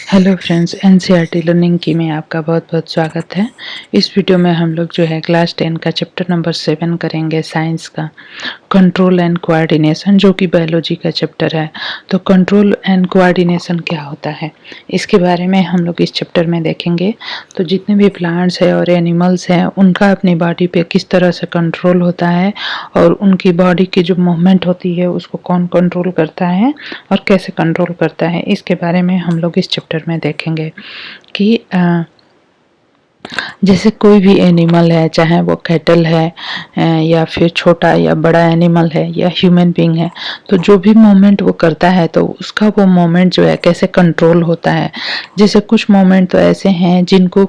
Hello friends, NCERT learning की में आपका बहुत बहुत स्वागत है। इस वीडियो में हम लोग जो है क्लास 10 का चैप्टर नंबर 7 करेंगे, साइंस का कंट्रोल एंड कोऑर्डिनेशन, जो कि बायोलॉजी का चैप्टर है। तो कंट्रोल एंड कोऑर्डिनेशन क्या होता है, इसके बारे में हम लोग इस चैप्टर में देखेंगे। तो जितने भी प्लांट्स है और एनिमल्स हैं, उनका अपनी बॉडी पे किस तरह से कंट्रोल होता है और उनकी बॉडी की जो मूवमेंट होती है उसको कौन कंट्रोल करता है और कैसे कंट्रोल करता है, इसके बारे में हम लोग इस चैप्टर में देखेंगे कि जैसे कोई भी एनिमल है, चाहे वो कैटल है या फिर छोटा या बड़ा एनिमल है या ह्यूमन बीइंग है, तो जो भी मोमेंट वो करता है तो उसका वो मोमेंट जो है कैसे कंट्रोल होता है। जैसे कुछ मोमेंट तो ऐसे हैं जिनको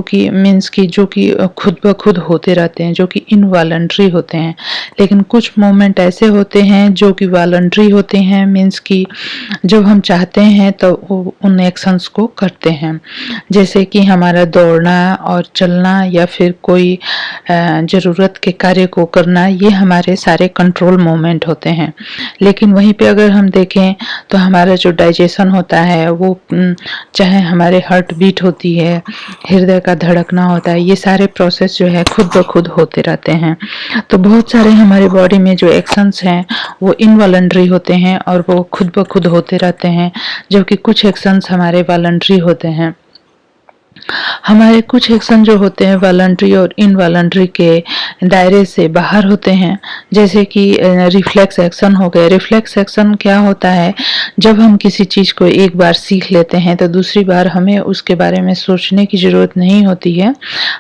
कि मीन्स कि जो कि खुद ब खुद होते रहते हैं, जो कि इनवॉलंटरी होते हैं। लेकिन कुछ मोमेंट ऐसे होते हैं जो कि वॉलंटरी होते हैं, मीन्स कि जब हम चाहते हैं तो वो उन एक्शंस को करते हैं। जैसे कि हमारा दौड़ना और चलना या फिर कोई ज़रूरत के कार्य को करना, ये हमारे सारे कंट्रोल मोमेंट होते हैं। लेकिन वहीं पे अगर हम देखें तो हमारा जो डाइजेशन होता है वो चाहे हमारे हार्ट बीट होती है, हृदय का धड़कना होता है, ये सारे प्रोसेस जो है खुद ब खुद होते रहते हैं। तो बहुत सारे हमारे बॉडी में जो एक्शंस हैं वो इनवॉलंटरी होते हैं और वो खुद ब खुद होते रहते हैं, जबकि कुछ एक्शंस हमारे वॉलंटरी होते हैं। हमारे कुछ एक्शन जो होते हैं वॉलंटरी और इनवॉलंटरी के दायरे से बाहर होते हैं। जैसे कि रिफ्लेक्स एक्शन हो गए। रिफ्लेक्स एक्शन क्या होता है, जब हम किसी चीज़ को एक बार सीख लेते हैं तो दूसरी बार हमें उसके बारे में सोचने की ज़रूरत नहीं होती है।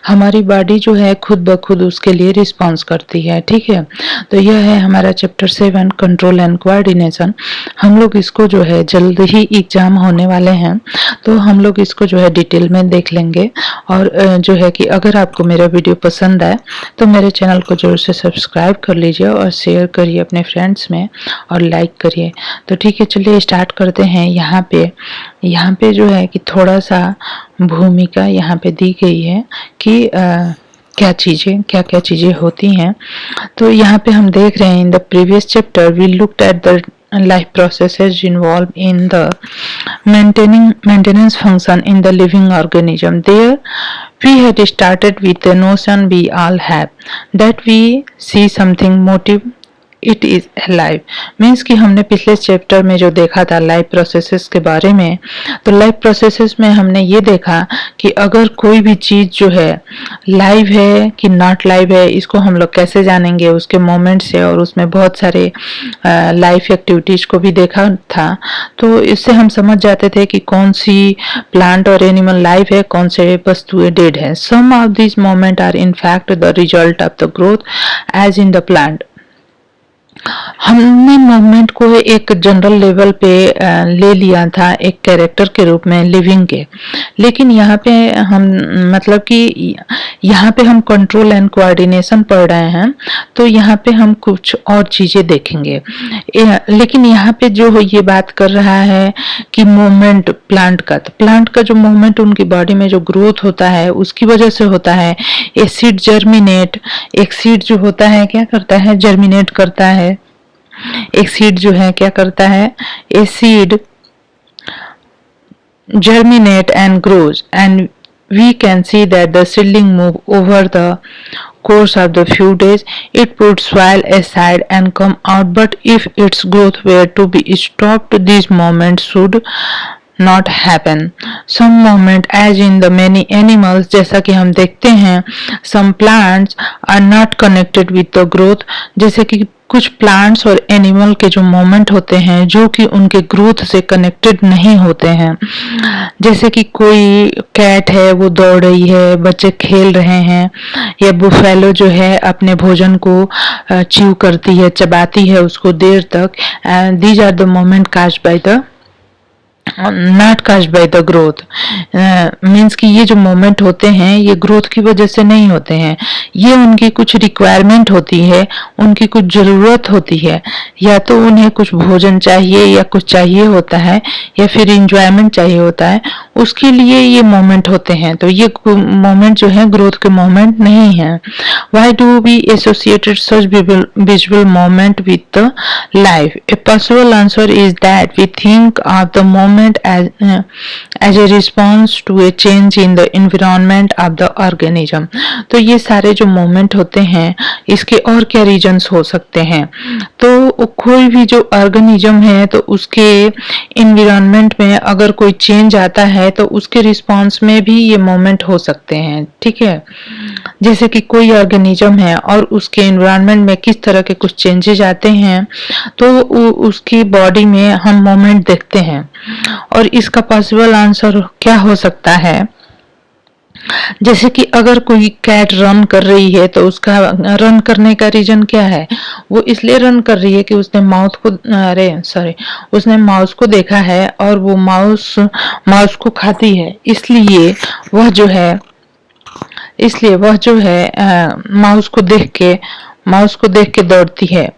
हमारी बॉडी जो है खुद ब खुद उसके लिए रिस्पॉन्स करती है। ठीक है, तो यह है हमारा चैप्टर 7 कंट्रोल एंड कोऑर्डिनेशन। हम लोग इसको जो है जल्द ही एग्जाम होने वाले हैं, तो हम लोग इसको जो है डिटेल में देख लेंगे। और जो है कि अगर आपको मेरा वीडियो पसंद आए तो मेरे चैनल को जरूर से सब्सक्राइब कर लीजिए और शेयर करिए अपने फ्रेंड्स में और लाइक करिए। तो ठीक है, चलिए स्टार्ट करते हैं। यहाँ पे जो है कि थोड़ा सा भूमिका यहाँ पे दी गई है कि क्या क्या चीज़ें होती हैं। तो यहाँ पे हम देख रहे हैं, in the previous chapter we looked at the life processes involved in the maintenance function in the living organism. There we had started with the notion we all have, that we see something motive it is live. Means कि हमने पिछले chapter में जो देखा था life processes के बारे में, तो लाइफ प्रोसेसेस में हमने ये देखा कि अगर कोई भी चीज़ जो है लाइव है कि नॉट लाइव है, इसको हम लोग कैसे जानेंगे, उसके मोमेंट से। और उसमें बहुत सारे लाइफ एक्टिविटीज़ को भी देखा था, तो इससे हम समझ जाते थे कि कौन सी प्लांट और एनिमल लाइव है, कौन से वस्तुएं डेड है। Some of this moment are in fact the result of the growth as in the plant. हमने मूवमेंट को एक जनरल लेवल पे ले लिया था, एक कैरेक्टर के रूप में लिविंग के। लेकिन यहाँ पे हम मतलब कि यहाँ पे हम कंट्रोल एंड कोऑर्डिनेशन पढ़ रहे हैं, तो यहाँ पे हम कुछ और चीज़ें देखेंगे। लेकिन यहाँ पे जो ये बात कर रहा है कि मूवमेंट प्लांट का, तो प्लांट का जो मूवमेंट उनकी बॉडी में जो ग्रोथ होता है उसकी वजह से होता है। ए सीड जर्मिनेट, एक सीड जो होता है क्या करता है, जर्मिनेट करता है। एक सीड जो है क्या करता है, a seed germinate and grows, and we can see that the seedling move over the course of the few days. It puts soil aside and come out, but if its growth were to be stopped, these movements should not happen. Some movement as in the many animals, जैसा कि हम देखते हैं, some plants are not connected with the growth, जैसे कि कुछ plants और animal के जो मोमेंट होते हैं जो कि उनके ग्रोथ से कनेक्टेड नहीं होते हैं। जैसे कि कोई कैट है, वो दौड़ रही है, बच्चे खेल रहे हैं, या बुफेलो जो है अपने भोजन को च्यू करती है, चबाती है उसको देर तक। These are the moment caused by the not caused by the growth. Means कि ये जो मोमेंट होते हैं ये ग्रोथ की वजह से नहीं होते हैं, ये उनकी कुछ रिक्वायरमेंट होती है, उनकी कुछ ज़रूरत होती है। या तो उन्हें कुछ भोजन चाहिए या कुछ चाहिए होता है, या फिर इंजॉयमेंट चाहिए होता है, उसके लिए ये मोमेंट होते हैं। तो ये मोमेंट जो है ग्रोथ के मोमेंट नहीं है। Why do we associated such visual moment with the life? A possible answer is that we think of the moment as a response to a change in the environment of the organism। तो ये सारे जो moment होते हैं इसके और क्या reasons हो सकते हैं? तो कोई भी जो ऑर्गेनिज्म है तो उसके एनवायरनमेंट में अगर कोई चेंज आता है तो उसके रिस्पांस में भी ये मोमेंट हो सकते हैं। ठीक है, जैसे कि कोई ऑर्गेनिज्म है और उसके एनवायरनमेंट में किस तरह के कुछ चेंजेस आते हैं तो उसकी बॉडी में हम मोमेंट देखते हैं। और इसका पॉसिबल आंसर क्या हो सकता है? जैसे कि अगर कोई कैट रन कर रही है तो उसका रन करने का रीजन क्या है? वो इसलिए रन कर रही है कि उसने उसने माउस को देखा है और वो माउस को खाती है, इसलिए वह जो है माउस को देख के दौड़ती है।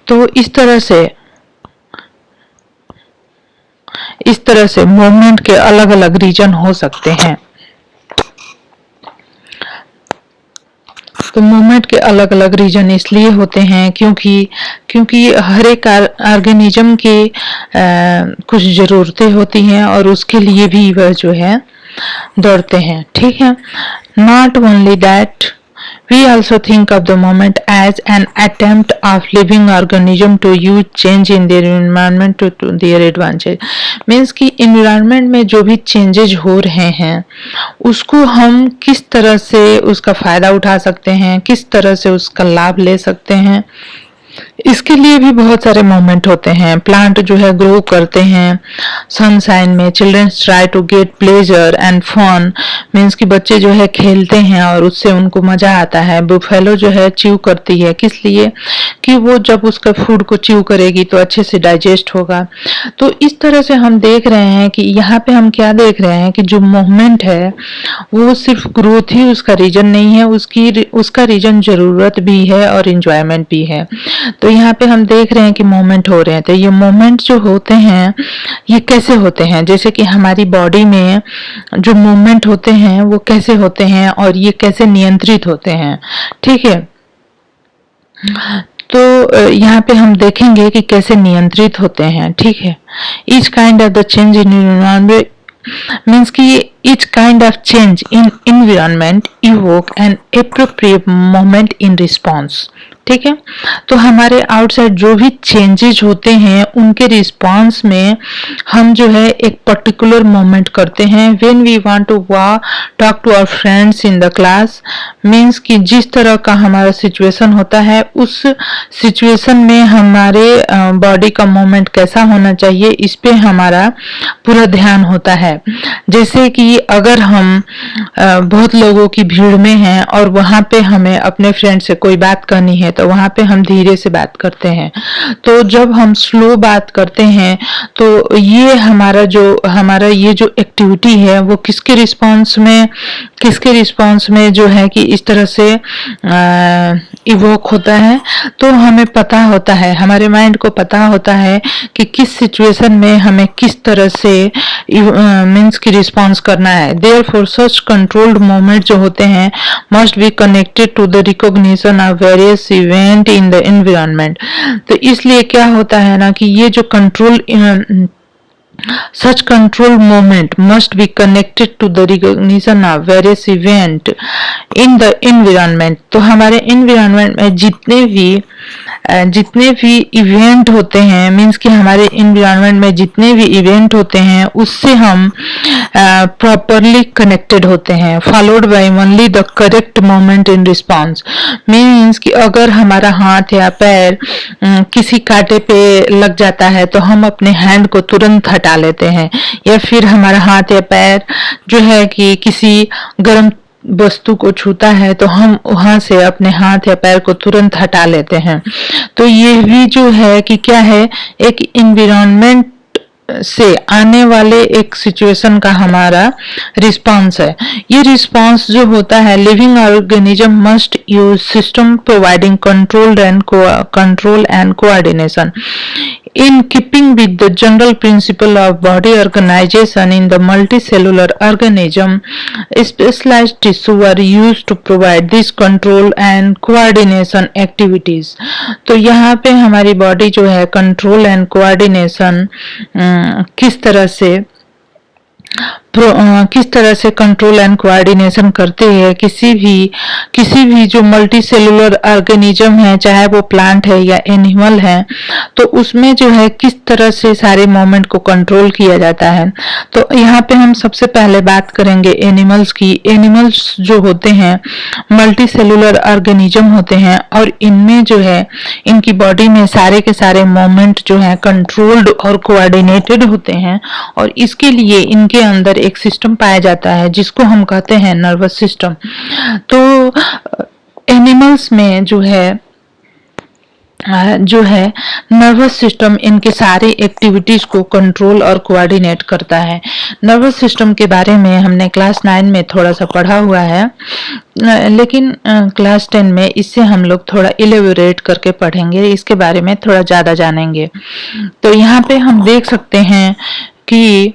तो इस तरह से मूवमेंट के अलग अलग रीजन हो सकते हैं। तो मूवमेंट के अलग अलग रीजन इसलिए होते हैं क्योंकि हर एक ऑर्गेनिज्म के कुछ जरूरतें होती हैं और उसके लिए भी वह जो है दौड़ते हैं। ठीक है, not only that, we also think of the moment as an attempt of living organism to use change in their environment to their advantage। Means कि environment में जो भी changes हो रहे हैं उसको हम किस तरह से उसका फायदा उठा सकते हैं, किस तरह से उसका लाभ ले सकते हैं, इसके लिए भी बहुत सारे मोमेंट होते हैं। प्लांट जो है ग्रो करते हैं सनशाइन में। Childrens try to get pleasure and fun, means कि बच्चे जो है खेलते हैं और उससे उनको मजा आता है। बुफेलो जो है च्यू करती है, किस लिए? कि वो जब उसका फूड को च्यू करेगी तो अच्छे से डाइजेस्ट होगा। तो इस तरह से हम देख रहे हैं कि यहाँ पे हम क्या देख रहे हैं कि जो मूवमेंट है वो सिर्फ ग्रोथ ही उसका रीजन नहीं है, उसका रीजन जरूरत भी है और इंजॉयमेंट भी है। तो यहाँ पे हम देख रहे हैं कि मोमेंट हो रहे हैं। तो ये मोमेंट जो होते हैं ये कैसे होते हैं? जैसे कि हमारी बॉडी में जो मूवमेंट होते हैं वो कैसे होते हैं और ये कैसे नियंत्रित होते हैं। ठीक है, तो यहाँ पे हम देखेंगे कि कैसे नियंत्रित होते हैं। ठीक है, each kind of the change in environment means कि each kind of change in environment evoke an appropriate moment in response। ठीक है, तो हमारे आउटसाइड जो भी चेंजेस होते हैं उनके रिस्पांस में हम जो है एक पर्टिकुलर मोमेंट करते हैं। When we want to talk to our friends in the class, means कि जिस तरह का हमारा सिचुएशन होता है उस सिचुएशन में हमारे बॉडी का मोमेंट कैसा होना चाहिए इस पे हमारा पूरा ध्यान होता है। जैसे कि अगर हम बहुत लोगों की भीड़ में हैं और वहां पे हमें अपने फ्रेंड से कोई बात करनी है तो वहां पे हम धीरे से बात करते हैं। तो जब हम स्लो बात करते हैं तो ये हमारा ये जो एक्टिविटी है वो किसके रिस्पांस में जो है कि इस तरह से इवोक होता है। तो हमें पता होता है, हमारे माइंड को पता होता है कि किस सिचुएशन में हमें किस तरह से मीन्स की रिस्पांस करना है। देयरफॉर सच कंट्रोल्ड मोमेंट जो होते हैं must be connected to the recognition of various event in the environment. तो इसलिए क्या होता है ना कि ये जो such control moment must be connected to the recognition of various event in the environment। तो हमारे environment में जितने भी इवेंट होते हैं, मीन्स कि हमारे इन्वायरमेंट में जितने भी इवेंट होते हैं उससे हम प्रॉपरली कनेक्टेड होते हैं। Followed by only the correct moment in response, means कि अगर हमारा हाथ या पैर किसी कांटे पे लग जाता है तो हम अपने हैंड को तुरंत हटा लेते हैं, या फिर हमारा हाथ या पैर जो है कि किसी गर्म वस्तु को छूता है तो हम वहां से अपने हाथ या पैर को तुरंत हटा लेते हैं। तो ये भी जो है कि क्या है, एक एनवायरनमेंट से आने वाले एक सिचुएशन का हमारा रिस्पांस है। ये रिस्पांस जो होता है, living organism must use system providing control and coordination. In keeping with the general principle of body organization in the multicellular organism, specialized tissue are used to provide this control and coordination activities. तो यहाँ पे हमारी body जो है control and coordination किस तरह से control and coordination करते हैं किसी भी जो मल्टी सेलुलर ऑर्गेनिज्म है, चाहे वो प्लांट है या एनिमल है, तो उसमें जो है किस तरह से सारे मोमेंट को कंट्रोल किया जाता है। तो यहाँ पे हम सबसे पहले बात करेंगे एनिमल्स की। एनिमल्स जो होते हैं मल्टी सेलुलर ऑर्गेनिज्म होते हैं और इनमें जो है इनकी बॉडी में सारे के सारे मोमेंट जो है कंट्रोल्ड और कोऑर्डिनेटेड होते हैं, और इसके लिए इनके अंदर एक सिस्टम पाया जाता है जिसको हम कहते हैं नर्वस सिस्टम। तो एनिमल्स में जो है नर्वस सिस्टम इनके सारे एक्टिविटीज को कंट्रोल और कोऑर्डिनेट करता है। नर्वस सिस्टम के बारे में हमने क्लास 9 में थोड़ा सा पढ़ा हुआ है, लेकिन क्लास 10 में इससे हम लोग थोड़ा इलेबोरेट करके पढ़ेंगे, इसके बारे में थोड़ा ज्यादा जानेंगे। तो यहाँ पे हम देख सकते हैं कि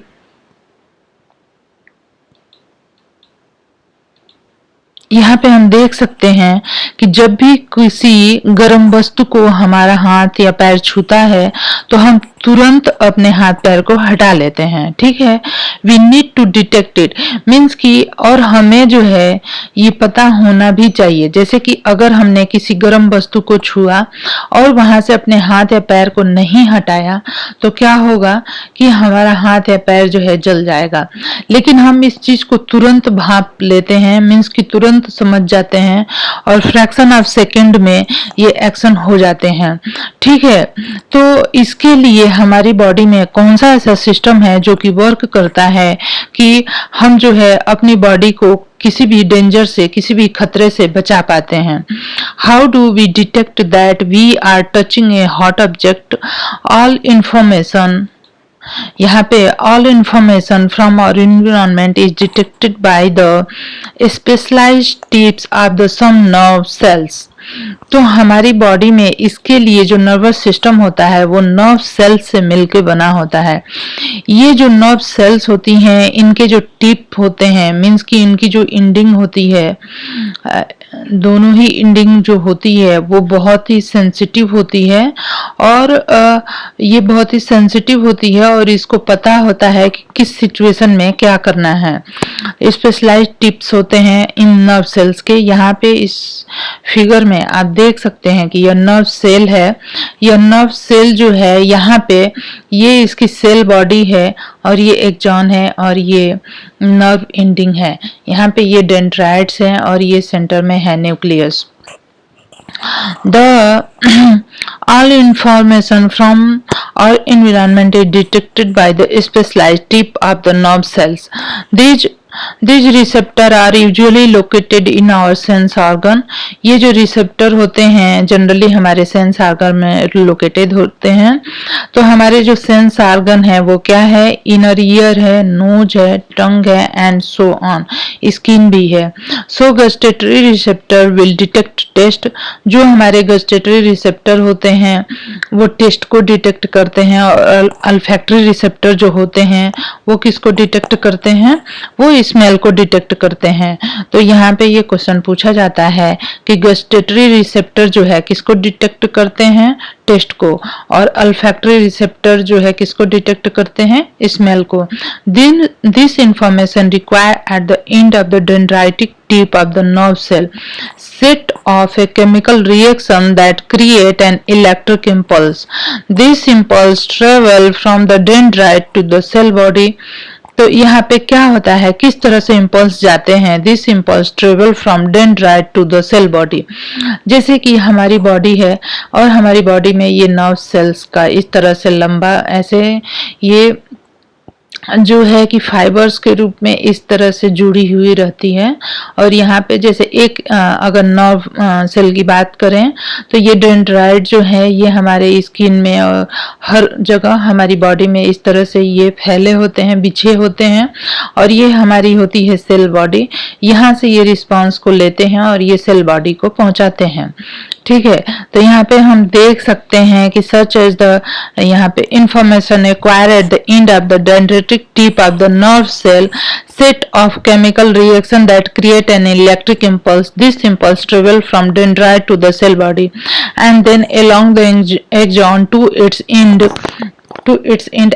कि जब भी किसी गर्म वस्तु को हमारा हाथ या पैर छूता है तो हम तुरंत अपने हाथ पैर को हटा लेते हैं, ठीक है। We need to detect it, means कि और हमें जो है ये पता होना भी चाहिए, जैसे कि अगर हमने किसी गर्म वस्तु को छुआ और वहां से अपने हाथ या पैर को नहीं हटाया तो क्या होगा कि हमारा हाथ या पैर जो है जल जाएगा। लेकिन हम इस चीज को तुरंत भांप लेते हैं, मीन्स कि तुरंत समझ जाते हैं और फ्रैक्शन ऑफ सेकंड में ये एक्शन हो जाते हैं, ठीक है। तो इसके लिए हमारी बॉडी में कौन सा ऐसा सिस्टम है जो कि वर्क करता है कि हम जो है अपनी बॉडी को किसी भी डेंजर से, किसी भी खतरे से बचा पाते हैं। How do we detect that we are touching a hot object? All information, यहाँ पे all information from our environment is detected by the specialised tips of the some nerve cells. तो हमारी बॉडी में इसके लिए जो नर्वस सिस्टम होता है वो नर्व सेल्स से मिलकर बना होता है। ये जो नर्व सेल्स होती हैं इनके जो टिप होते हैं, मीन्स कि इनकी जो एंडिंग होती है, दोनों ही एंडिंग जो होती है वो बहुत ही सेंसिटिव होती है, और ये बहुत ही सेंसिटिव होती है और इसको पता होता है कि किस सिचुएशन में क्या करना है। स्पेशलाइज्ड टिप्स होते हैं इन नर्व सेल्स के। यहाँ पे इस फिगर में आप देख सकते हैं कि यह नर्व सेल है। यह नर्व सेल जो है यहाँ पे ये इसकी सेल बॉडी है और ये एक्सॉन है और ये नर्व एंडिंग है। यहाँ पे ये डेंड्राइट्स हैं और ये सेंटर में है nucleus. The all information from our environment is detected by the specialized tip of the nerve cells. These receptor are usually located in our sense organ. ये जो रिसेप्टर होते हैं जनरली हमारे सेंस ऑर्गन में located होते हैं। तो हमारे जो सेंस ऑर्गन है वो क्या है? इनर ईयर है, नोज है, टंग है एंड सो ऑन, स्किन भी है। So gustatory receptor will detect taste. जो हमारे गस्टेटरी रिसेप्टर होते हैं वो टेस्ट को डिटेक्ट करते हैं, और अल्फैक्टरी रिसेप्टर जो होते हैं वो किसको डिटेक्ट करते हैं? वो स्मेल को डिटेक्ट करते हैं। तो यहाँ पे ये क्वेश्चन पूछा जाता है कि गस्टेटरी रिसेप्टर जो है किसको डिटेक्ट करते हैं? टेस्ट को। और अल्फैक्टरी रिसेप्टर जो है किसको डिटेक्ट करते हैं? स्मेल को। This information require eight the end of the dendritic tip of the nerve cell set off a chemical reaction that create an electric impulse. This impulse travel from the dendrite to the cell body. तो यहाँ पे क्या होता है, किस तरह से impulse जाते हैं? This impulse travel from dendrite to the cell body. जैसे कि हमारी बॉडी है और हमारी बॉडी में ये नर्व सेल्स का इस तरह से लंबा ऐसे ये जो है कि फाइबर्स के रूप में इस तरह से जुड़ी हुई रहती है। और यहाँ पे जैसे एक अगर नर्व सेल की बात करें तो ये डेंड्राइट जो है ये हमारे स्किन में और हर जगह हमारी बॉडी में इस तरह से ये फैले होते हैं, बिछे होते हैं, और ये हमारी होती है सेल बॉडी। यहाँ से ये रिस्पांस को लेते हैं और ये सेल बॉडी को पहुंचाते हैं। ठीक है। तो यहाँ पे हम देख सकते हैं कि सच एज द, यहाँ पे information acquire at the end of the dendritic tip of the nerve cell set of chemical reaction that create an electric impulse. This impulse travel from dendrite to the cell body and then along the axon to its end.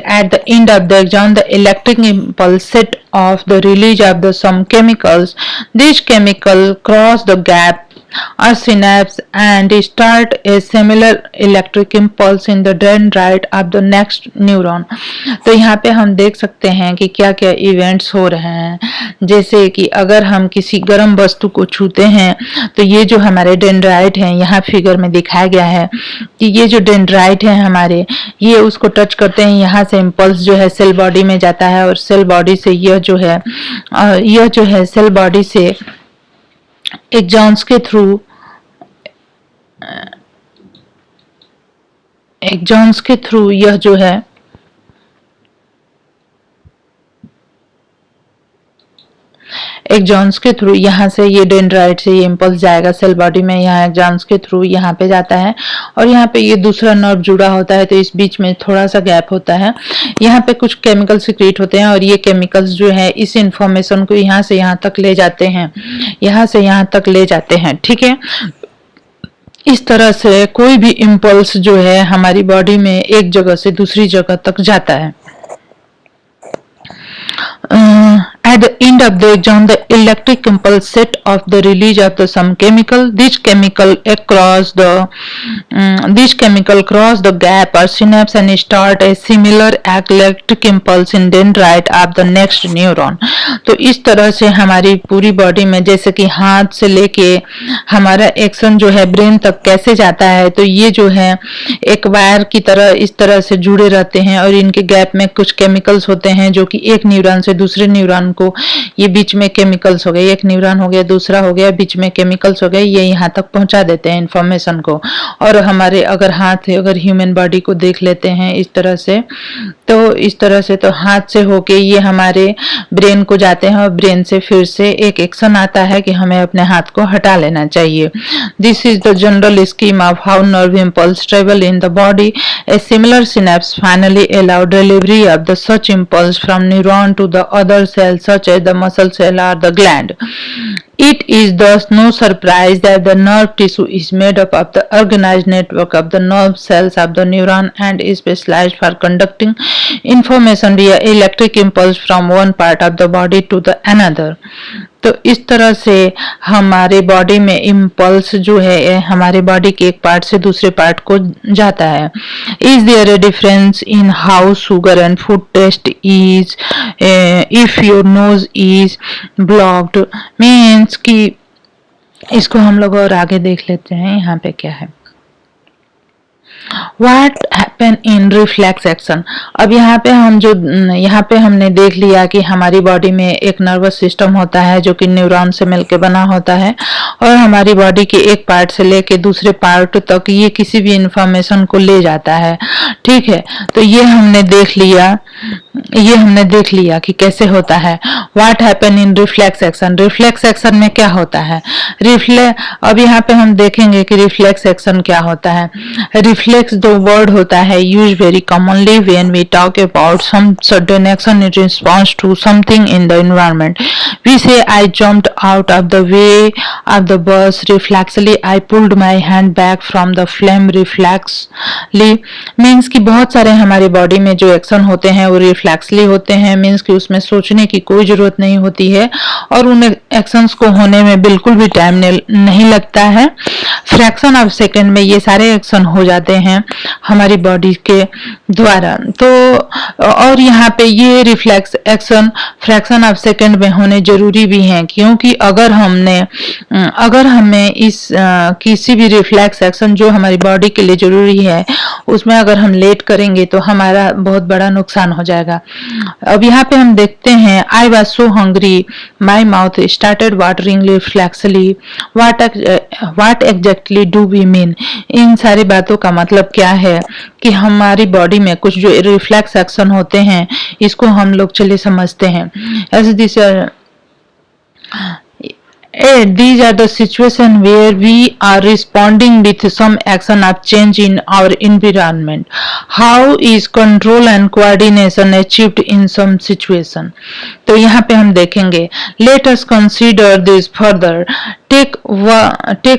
At the end of the axon, the electric impulse set off the release of the some chemicals. These chemicals cross the gap or synapse and start a similar electric impulse in the dendrite of the next neuron. तो यहाँ पे हम देख सकते हैं कि क्या क्या इवेंट्स हो रहे हैं। जैसे कि अगर हम किसी गर्म वस्तु को छूते हैं तो ये जो हमारे डेंड्राइट हैं, यहाँ फिगर में दिखाया गया है कि ये जो डेंड्राइट है हमारे, ये उसको टच करते हैं, यहाँ से इम्पल्स जो है सेल बॉडी में जाता है और सेल बॉडी से यह जो है सेल बॉडी से एक्सॉन्स के थ्रू यह जो है एक्सॉन्स के थ्रू यहाँ से ये डेंड्राइट से ये इम्पल्स जाएगा सेल बॉडी में, यहाँ एक्सॉन्स के थ्रू यहाँ पे जाता है और यहाँ पे ये दूसरा नर्व जुड़ा होता है, तो इस बीच में थोड़ा सा गैप होता है। यहाँ पे कुछ केमिकल सिक्रीट होते हैं और ये केमिकल्स जो है इस इंफॉर्मेशन को यहाँ से यहाँ तक ले जाते हैं, यहाँ से यहाँ तक ले जाते हैं। ठीक है, इस तरह से कोई भी इम्पल्स जो है हमारी बॉडी में एक जगह से दूसरी जगह तक जाता है। At the end of the axon, the electric impulse set off the release of some chemical. This chemical cross the gap or synapse and start a similar electric impulse in dendrite of the next neuron. तो इस तरह से हमारी पूरी body में, जैसे कि हाथ से लेके हमारा एक्शन जो है ब्रेन तक कैसे जाता है, तो ये जो है एक वायर की तरह इस तरह से जुड़े रहते हैं और इनके गैप में कुछ केमिकल्स होते हैं जो कि एक न्यूरॉन से दूसरे न्यूरॉन को, ये बीच में केमिकल्स हो गए, एक न्यूरॉन हो गया दूसरा हो गया, बीच में केमिकल्स हो गए, ये यहाँ तक पहुंचा देते हैं इंफॉर्मेशन को। और हमारे अगर हाथ, अगर ह्यूमन बॉडी को देख लेते हैं इस तरह से, तो इस तरह से तो हाथ से होके ये हमारे ब्रेन को जाते हैं और ब्रेन से फिर से एक एक्शन आता है कि हमें अपने हाथ को हटा लेना चाहिए। This is the general scheme of how nerve impulse travel in the body. A similar synapse finally allow delivery of the such impulse from neuron to the other cells such as the muscle cell or the gland. It is thus no surprise that the nerve tissue is made up of the organized network of the nerve cells of the neuron and is specialized for conducting information via electric impulse from one part of the body to the another. तो इस तरह से हमारे body में impulse जो है हमारे body के एक पार्ट से दूसरे पार्ट को जाता है। Is there a difference in how sugar and food taste is if your nose is blocked, means कि इसको हम लोग और आगे देख लेते हैं। यहाँ पे क्या है, What happen in reflex action। अब यहाँ पे हमने देख लिया कि हमारी बॉडी में एक नर्वस सिस्टम होता है जो कि न्यूरॉन से मिलकर बना होता है और हमारी बॉडी के एक पार्ट से लेके दूसरे पार्ट तक ये किसी भी इंफॉर्मेशन को ले जाता है। ठीक है, तो ये हमने देख लिया कि कैसे होता है। What happen in reflex action। Reflex action में क्या होता है, अब यहाँ पे हम देखेंगे कि रिफ्लेक्स एक्शन क्या होता है। रिफ्लेक्स दो वर्ड होता है use very commonly when we talk about some sudden action in response to something in the environment. We say I jumped out of the way of the bus, reflexively I pulled my hand back from the flame. Reflexively means कि बहुत सारे हमारे body में जो action होते हैं वो रिफ्लेक्सली होते हैं, मीन्स कि उसमें सोचने की कोई जरूरत नहीं होती है और उन एक्शंस को होने में बिल्कुल भी टाइम नहीं लगता है। फ्रैक्शन ऑफ सेकेंड में ये सारे एक्शन हो जाते हैं हमारी बॉडी के द्वारा। तो और यहाँ पे ये reflex action fraction of second में होने जरूरी भी हैं, क्योंकि अगर हमें इस किसी भी रिफ्लेक्स एक्शन जो हमारी बॉडी के लिए जरूरी है उसमें अगर हम लेट करेंगे तो हमारा बहुत बड़ा नुकसान हो जाएगा। अब यहाँ पे हम देखते हैं, I was so hungry my mouth started watering reflexively. What exactly do we mean. इन सारी बातों का मतलब क्या है कि हमारी बॉडी में कुछ जो रिफ्लेक्स एक्शन होते हैं इसको हम लोग चलिए समझते हैं। As this These are the situations where we are responding with some action of change in our environment. How is control and coordination achieved in some situation? तो यहाँ पे हम देखेंगे. Let us consider this further. Take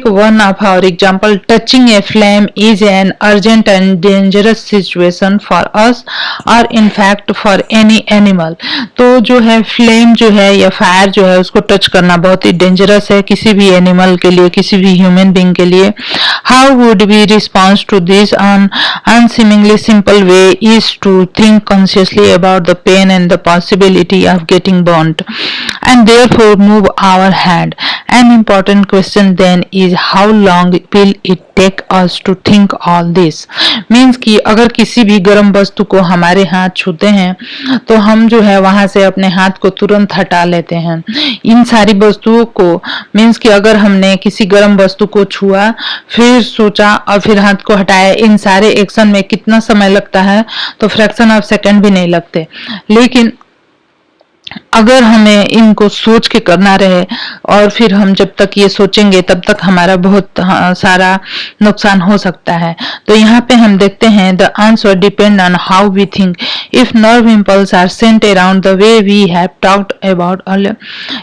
one of our example. Touching a flame is an urgent and dangerous situation for us or in fact for any animal. तो जो है flame जो है या फायर जो है उसको टच करना बहुत ही डेंजरस है किसी भी एनिमल के लिए, किसी भी ह्यूमन बीइंग के लिए. How would we respond to this unseemingly simple way is to think consciously about the pain and the possibility of getting burnt and therefore move our hand. An important question then is how long will it take us to think all this? Means कि अगर किसी भी गर्म वस्तु को हमारे हाथ छूते हैं तो हम जो है वहां से अपने हाथ को तुरंत हटा लेते हैं. इन सारी वस्तुओं को मीन्स कि अगर हमने किसी गर्म वस्तु को छुआ फिर सोचा और फिर हाथ को हटाया, इन सारे एक्शन में कितना समय लगता है? तो फ्रैक्शन ऑफ सेकंड भी नहीं लगते. लेकिन अगर हमें इनको सोच के करना रहे और फिर हम जब तक ये सोचेंगे तब तक हमारा बहुत सारा नुकसान हो सकता है. तो यहाँ पे हम देखते हैं the answer depend on how we think. If nerve impulse are sent around the way we have talked about earlier.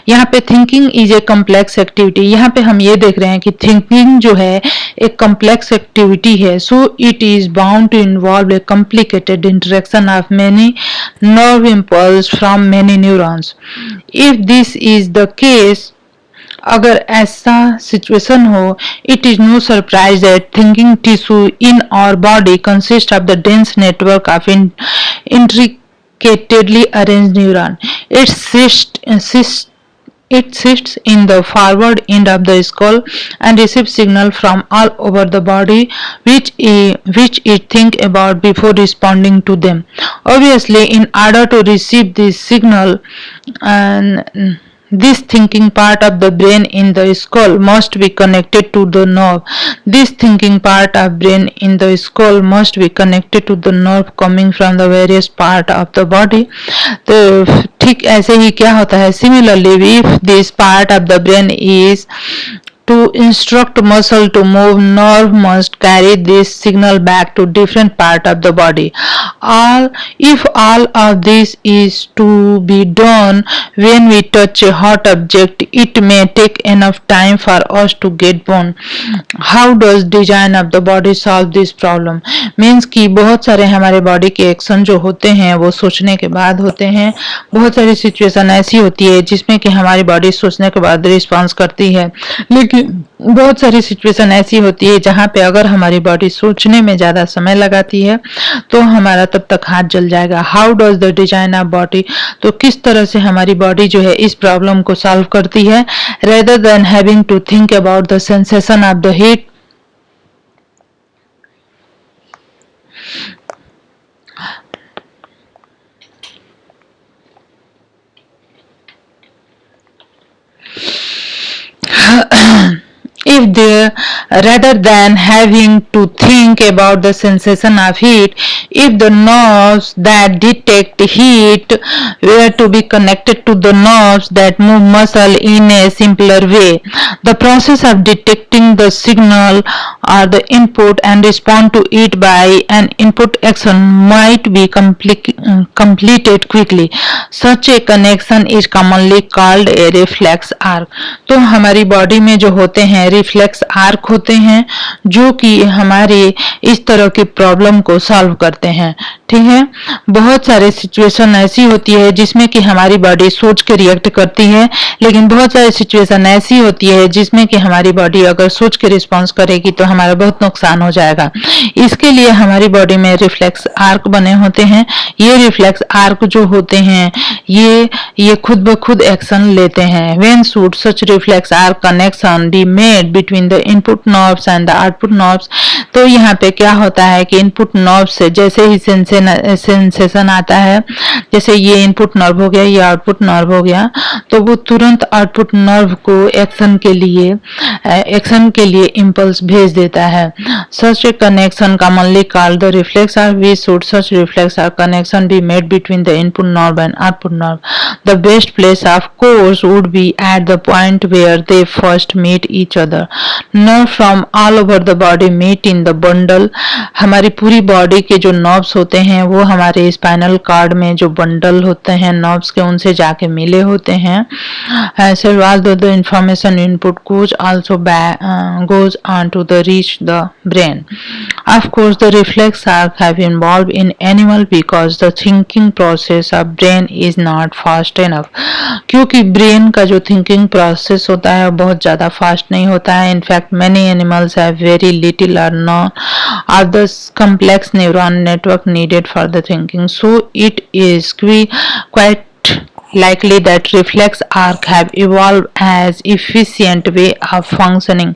यहाँ पे thinking is a complex activity. यहाँ पे हम ये देख रहे हैं कि थिंकिंग जो है एक कॉम्प्लेक्स एक्टिविटी है. So it is bound to involve a complicated interaction of many nerve impulse from many neurons. If this is the case, अगर ऐसा सिचुएशन हो, it is no surprise that thinking tissue in our body consists of the dense network of intricately arranged neuron. It sits in the forward end of the skull and receives signal from all over the body which it think about before responding to them. Obviously, in order to receive this signal, and this thinking part of the brain in the skull must be connected to the nerve. This thinking part of brain in the skull must be connected to the nerve coming from the various part of the body. तो ठीक ऐसे ही क्या होता है? Similarly, if this part of the brain is to instruct muscle to move, nerve must carry this signal back to different part of the body. If all of this is to be done when we touch a hot object, it may take enough time for us to get burned. How does design of the body solve this problem? Means कि बहुत सारे हमारे body के action जो होते हैं वो सोचने के बाद होते हैं. बहुत सारी सिचुएशन ऐसी होती है जिसमें कि हमारी बॉडी सोचने के बाद रिस्पॉन्स करती है. लेकिन बहुत सारी सिचुएशन ऐसी होती है जहाँ पे अगर हमारी बॉडी सोचने में ज्यादा समय लगाती है तो हमारा तब तक हाथ जल जाएगा. How does the design of body? तो किस तरह से हमारी बॉडी जो है इस प्रॉब्लम को सॉल्व करती है? Rather than having to think about the sensation of the heat, rather than having to think about the sensation of heat, if the nerves that detect heat were to be connected to the nerves that move muscle in a simpler way, the process of detecting the signal or the input and respond to it by an input action might be completed quickly. Such a connection is commonly called a reflex arc. तो हमारी body में जो होते हैं reflex arc होते हैं जो कि हमारे इस तरह की प्रॉब्लम को सॉल्व करते हैं. ठीक है, बहुत सारे सिचुएशन ऐसी होती है जिसमें कि हमारी बॉडी सोच के रिएक्ट करती है, लेकिन बहुत सारी सिचुएशन ऐसी होती है जिसमें कि हमारी बॉडी अगर सोच के रिस्पॉन्स करेगी तो हमारा बहुत नुकसान हो जाएगा. इसके लिए हमारी बॉडी में रिफ्लेक्स आर्क बने होते हैं. ये रिफ्लेक्स आर्क जो होते हैं ये खुद ब खुद एक्शन लेते हैं. When should such reflex arc connection be made between the input nerves and the output nerves? तो यहाँ पे क्या होता है कि इनपुट नर्व से जैसे ही सेंसेशन सेंसेशन आता है, जैसे ये इनपुट नर्व हो गया, ये आउटपुट नर्व हो गया, तो वो तुरंत आउटपुट नर्व को एक्शन के लिए इम्पल्स भेज देता है. Such a connection commonly called the reflex are we should such reflex or connection be made between the input nerve and output nerve. The best place of course would be at the point where they first meet each other. Nerve from all over the body meet in the bundle. हमारी पूरी body के जो nerves होते हैं वो हमारे spinal cord में जो बंडल होते हैं नर्व्स के, उनसे जाके मिले होते हैं. So although the information input goes on to the reach the brain. Of course, the reflex arc have involved in animal because the thinking process of brain is not fast enough. क्योंकि brain का जो thinking process होता है बहुत ज़्यादा fast नहीं होता है. In fact, many animals have very little or none of the complex neuron network needed for the thinking. So it is quite likely that reflex arc have evolved as efficient way of functioning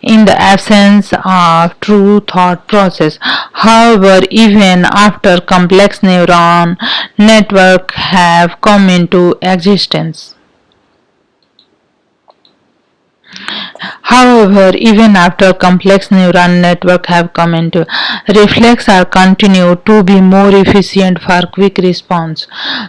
in the absence of true thought process. However, even after complex neuron network have come into existence, However, even after complex neural network have come into, reflex are continue to be more efficient for quick response.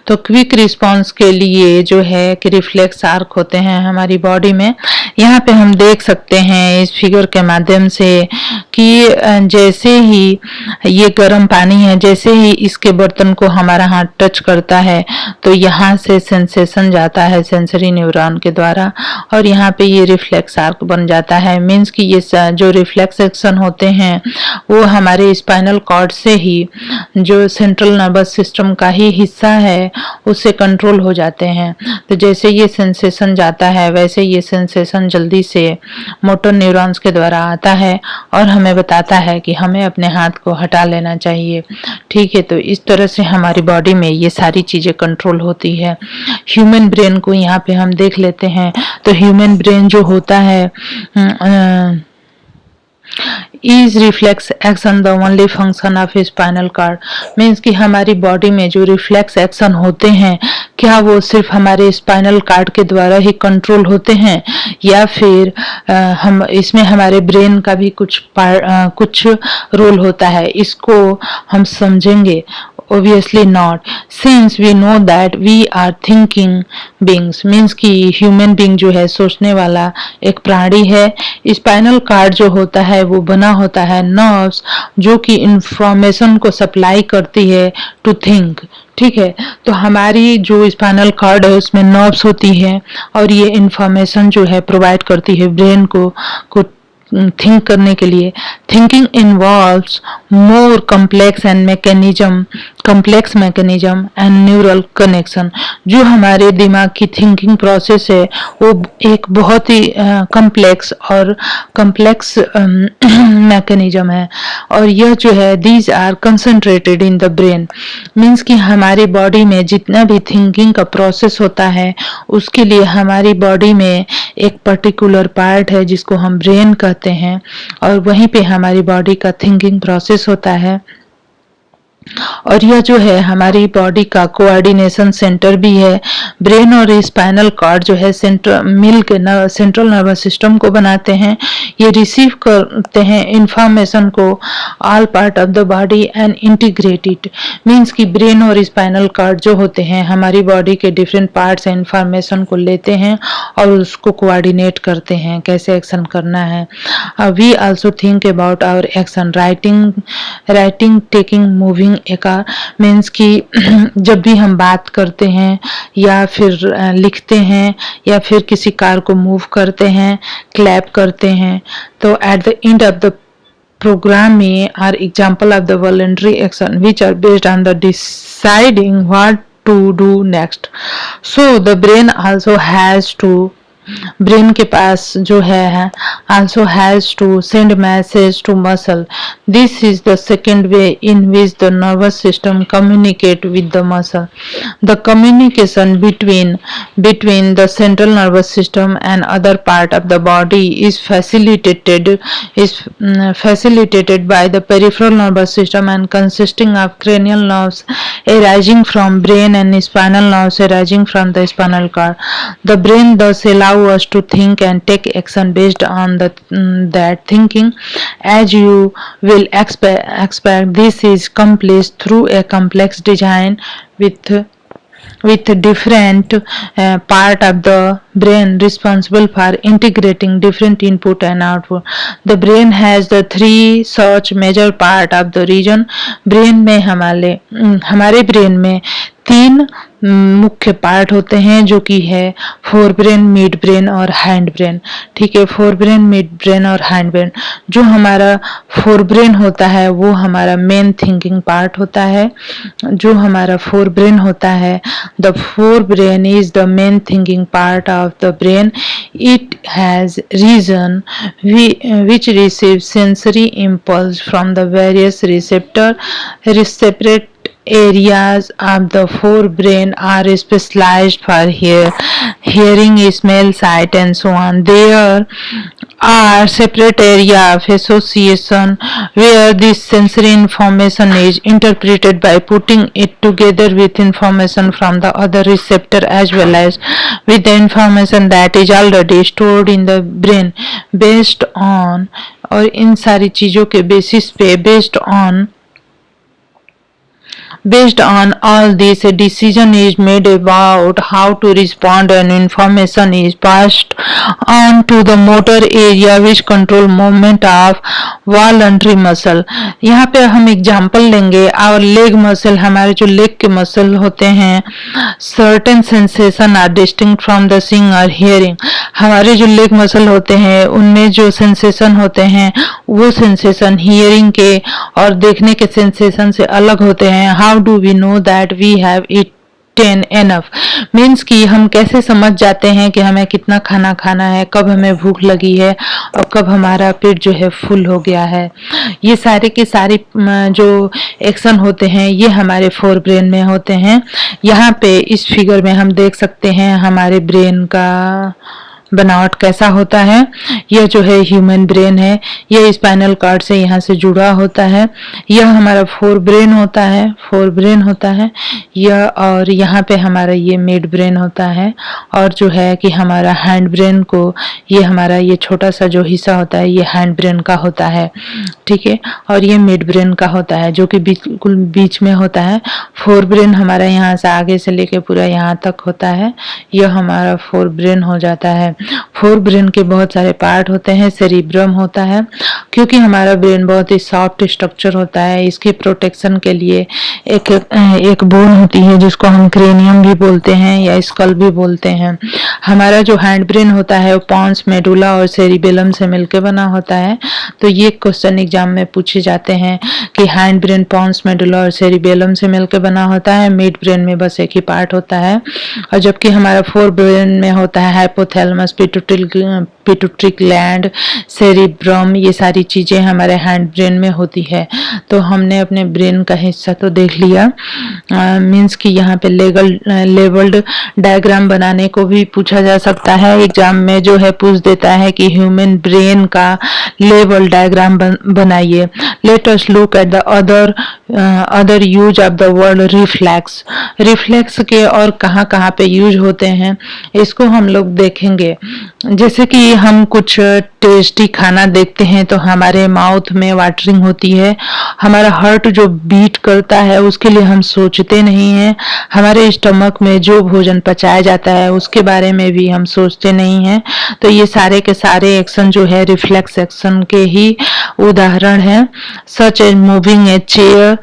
तो quick response के लिए जो है कि reflex arc होते हैं हमारी body में. यहाँ पे हम देख सकते हैं इस फिगर के माध्यम से कि जैसे ही ये गर्म पानी है, जैसे ही इसके बर्तन को हमारा हाथ टच करता है तो यहाँ से सेंसेशन जाता है सेंसरी न्यूरॉन के द्वारा और यहाँ पे ये रिफ्लेक्स आर्क बन जाता है. मीन्स कि ये जो रिफ्लेक्स एक्शन होते हैं वो हमारे स्पाइनल कॉर्ड से ही, जो सेंट्रल नर्वस सिस्टम का ही हिस्सा है, उससे कंट्रोल हो जाते हैं. तो जैसे ये सेंसेशन जाता है वैसे ये सेंसेशन जल्दी से मोटर न्यूरॉन्स के द्वारा आता है और हमें बताता है कि हमें अपने हाथ को हटा लेना चाहिए. ठीक है, तो इस तरह से हमारी बॉडी में ये सारी चीज़ें कंट्रोल होती है. ह्यूमन ब्रेन को यहाँ पे हम देख लेते हैं. तो ह्यूमन ब्रेन जो होता है is reflex action the only function of spinal cord. Means कि हमारी बॉडी में जो रिफ्लेक्स एक्शन होते हैं क्या वो सिर्फ हमारे स्पाइनल कार्ड के द्वारा ही कंट्रोल होते हैं या फिर हम इसमें हमारे ब्रेन का भी कुछ रोल होता है. इसको हम समझेंगे. Obviously not, since we know that we are thinking beings. Means कि ह्यूमन बींग जो है सोचने वाला एक प्राणी है. स्पाइनल कार्ड जो होता है वो बना होता है नर्व्स जो कि इंफॉर्मेशन को सप्लाई करती है टू थिंक. ठीक है, तो हमारी जो स्पाइनल कार्ड है उसमें नर्व्स होती है और ये इंफॉर्मेशन जो है प्रोवाइड करती है ब्रेन को थिंक करने के लिए. Thinking involves more complex mechanism and neural connection. जो हमारे दिमाग की थिंकिंग प्रोसेस है वो एक बहुत ही कम्प्लेक्स मैकेनिज्म है और यह जो है these are concentrated in the brain. Means कि हमारी बॉडी में जितना भी थिंकिंग का प्रोसेस होता है उसके लिए हमारी बॉडी में एक पर्टिकुलर पार्ट है जिसको हम ब्रेन कहते हैं और वहीं पे हमारी बॉडी का थिंकिंग प्रोसेस होता है. और यह जो है हमारी बॉडी का कोऑर्डिनेशन सेंटर भी है. ब्रेन और स्पाइनल कॉर्ड जो है सेंट्रल नर्वस सिस्टम को बनाते हैं. ये रिसीव करते हैं इंफॉर्मेशन को all part of the body and integrate it. Means कि ब्रेन और स्पाइनल कॉर्ड जो होते हैं हमारी बॉडी के डिफरेंट पार्ट्स इंफॉर्मेशन को लेते हैं और उसको कोऑर्डिनेट करते हैं कैसे एक्शन करना है. We also think about our action. Writing taking moving एक मीन्स कि जब भी हम बात करते हैं या फिर लिखते हैं या फिर किसी कार को मूव करते हैं, क्लैप करते हैं, तो eight the end of the program are example of the voluntary action which are based on the deciding what to do next. So the brain also has to brain के पास जो है also has to send message to muscle. This is the second way in which the nervous system communicate with the muscle. The communication between the central nervous system and other part of the body is facilitated by the peripheral nervous system and consisting of cranial nerves arising from brain and spinal nerves arising from the spinal cord. The brain thus allows us to think and take action based on that thinking. As you will expect, this is accomplished through a complex design with different part of the brain responsible for integrating different input and output. The brain has the three such major part of the region. Brain में हमारे brain में तीन मुख्य part होते हैं जो कि है फोर ब्रेन, मिड ब्रेन और हैंड ब्रेन। ठीक है, फोर ब्रेन, मिड ब्रेन और हैंड ब्रेन। जो हमारा फोर ब्रेन होता है वो हमारा मेन थिंकिंग पार्ट होता है। जो हमारा फोर ब्रेन होता है, the fore brain is the main thinking part of the brain. It has reason which receives sensory impulse from the various separate areas of the forebrain are specialized for hearing, smell, sight, and so on. There are separate area of association where this sensory information is interpreted by putting it together with information from the other receptor as well as with the information that is already stored in the brain. Based on और इन सारी चीज़ों के basis पे Based on all this, a decision is made about how to respond and information is passed on to the motor area which control movement of voluntary muscle. यहाँ पे हम example लेंगे। और लेग मसल, हमारे जो leg के muscle होते हैं, certain sensation are distinct from the seeing or hearing. हमारे जो लेग मसल होते हैं उनमें जो सेंसेशन होते हैं वो सेंसेशन हियरिंग के और देखने के सेंसेशन से अलग होते हैं। How do we know that we have eaten enough, means कि हम कैसे समझ जाते हैं कि हमें कितना खाना खाना है, कब हमें भूख लगी है और कब हमारा पेट जो है फुल हो गया है। ये सारे के सारे जो एक्शन होते हैं ये हमारे फोर ब्रेन में होते हैं। यहाँ पे इस फिगर में हम देख सकते हैं हमारे ब्रेन का बनावट कैसा होता है। यह जो है ह्यूमन ब्रेन है, यह स्पाइनल कॉर्ड से यहाँ से जुड़ा होता है। यह हमारा फोर ब्रेन होता है यह, और यहाँ पे हमारा ये मिड ब्रेन होता है। और जो है कि हमारा हैंड ब्रेन को, ये हमारा ये छोटा सा जो हिस्सा होता है ये हैंड ब्रेन का होता है। ठीक है, और ये मिड ब्रेन का होता है जो कि बिल्कुल बीच में होता है। फोर ब्रेन हमारा यहाँ से आगे से लेके पूरा यहाँ तक होता है, यह हमारा फोर ब्रेन हो जाता है। फोर ब्रेन के बहुत सारे पार्ट होते हैं। सेरिब्रम होता है, क्योंकि हमारा ब्रेन बहुत ही सॉफ्ट स्ट्रक्चर होता है, इसके प्रोटेक्शन के लिए एक बोन होती है जिसको हम क्रेनियम भी बोलते हैं या स्कल भी बोलते हैं। हमारा जो हैंड ब्रेन होता है वो पॉन्स, मेडुला और सेरिबेलम से मिलकर बना होता है। तो ये क्वेश्चन एग्जाम में पूछे जाते हैं कि हैंड ब्रेन पॉन्स, मेडुला और सेरिबेलम से मिलकर बना होता है, मिड ब्रेन में बस एक ही पार्ट होता है। और जबकि हमारा फोर ब्रेन में होता है हाइपोथैलेमस, पिट्यूटरी ग्लैंड, सेरिब्रम, ये सारी चीजें हमारे हैंड ब्रेन में होती है। तो हमने अपने ब्रेन का हिस्सा तो देख लिया। मीन्स कि यहाँ पे लेवल्ड डायग्राम बनाने को भी पूछा जा सकता है। एग्जाम में जो है पूछ देता है कि ह्यूमन ब्रेन का लेवल डायग्राम बनाइए। Let us look at the other use of the word reflex. Reflex के और कहाँ कहाँ पे यूज होते हैं इसको हम लोग देखेंगे। जैसे कि हम कुछ टेस्टी खाना देखते हैं तो हमारे माउथ में वाटरिंग होती है, हमारा हार्ट जो बीट करता है उसके लिए हम सोचते नहीं हैं, हमारे स्टमक में जो भोजन पचाया जाता है उसके बारे में भी हम सोचते नहीं हैं। तो ये सारे के सारे एक्शन जो है रिफ्लेक्स एक्शन के ही उदाहरण हैं। Such as moving a chair,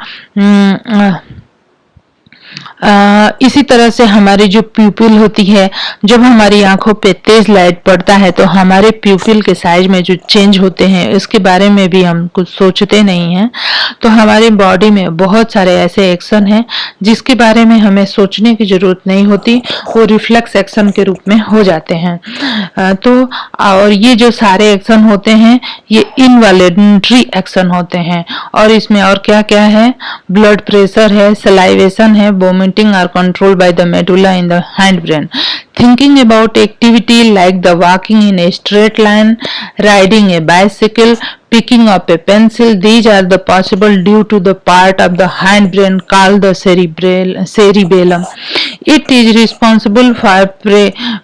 इसी तरह से हमारी जो प्यूपिल होती है, जब हमारी आंखों पे तेज लाइट पड़ता है तो हमारे प्यूपिल के साइज में जो चेंज होते हैं इसके बारे में भी हम कुछ सोचते नहीं हैं। तो हमारी बॉडी में बहुत सारे ऐसे एक्शन हैं जिसके बारे में हमें सोचने की जरूरत नहीं होती, वो रिफ्लेक्स एक्शन के रूप में हो जाते हैं। तो और ये जो सारे एक्शन होते हैं ये इनवॉलेंट्री एक्शन होते हैं, और इसमें और क्या क्या है, ब्लड प्रेशर है, सलाइवेशन है, vomiting are control by the medulla in the hand brain, thinking about activity like the walking in a straight line, riding a bicycle, picking up a pencil. These are the possible due to the part of the hindbrain called the cerebellum. It is responsible for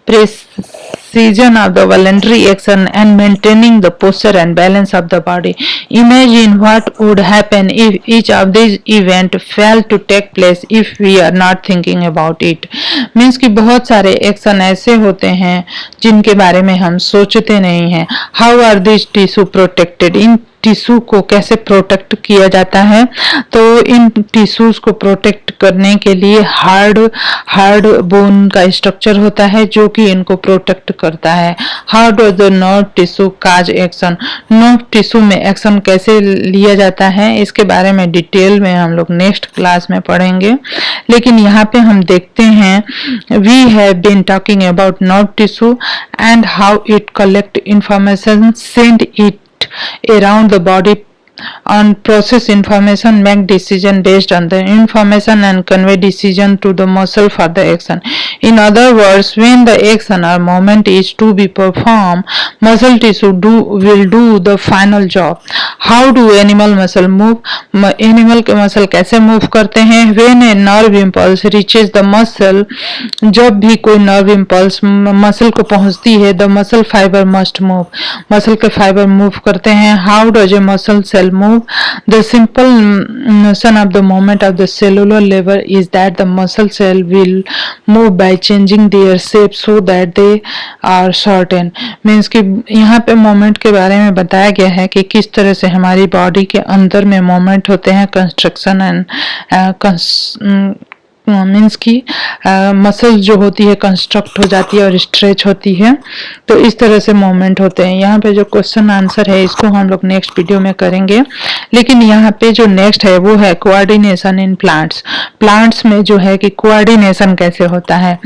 precision of the voluntary action and maintaining the posture and balance of the body. Imagine what would happen if each of these events failed to take place if we are not thinking about it. Means कि बहुत सारे action ऐसे होते हैं जिनके बारे में हम सोचते नहीं हैं। How are these tissue protected? In tissue को कैसे प्रोटेक्ट किया जाता है? तो इन टिश्यूज को प्रोटेक्ट करने के लिए हार्ड बोन का स्ट्रक्चर होता है जो कि इनको प्रोटेक्ट करता है। How does the nerve tissue cause action? Nerve tissue में एक्शन कैसे लिया जाता है इसके बारे में डिटेल में हम लोग नेक्स्ट क्लास में पढ़ेंगे, लेकिन यहाँ पे हम देखते हैं we have been talking about nerve tissue and how it collect information, send it around the body on process information, make decision based on the information and convey decision to the muscle for the action. In other words, when the action or movement is to be performed, muscle tissue will do the final job. How do animal muscle move? Animal के muscle कैसे move करते हैं? When a nerve impulse reaches the muscle, जब भी कोई nerve impulse muscle को पहुंचती है, the muscle fiber must move. muscle के fiber move करते हैं. How does a muscle cell move? The simple notion of the movement of the cellular level is that the muscle cell will move by changing their shape so that they are shortened. Means कि यहाँ पे moment के बारे में बताया गया है कि किस तरह से हमारी बॉडी के अंदर में मोमेंट होते हैं, कंस्ट्रक्शन एंड मीन्स की मसल जो होती है कंस्ट्रक्ट हो जाती है और स्ट्रेच होती है, तो इस तरह से मूवमेंट होते हैं। यहाँ पे जो क्वेश्चन आंसर है इसको हम लोग नेक्स्ट वीडियो में करेंगे, लेकिन यहाँ पे जो नेक्स्ट है वो है कोऑर्डिनेशन इन प्लांट्स। प्लांट्स में जो है कि कोऑर्डिनेशन कैसे होता है,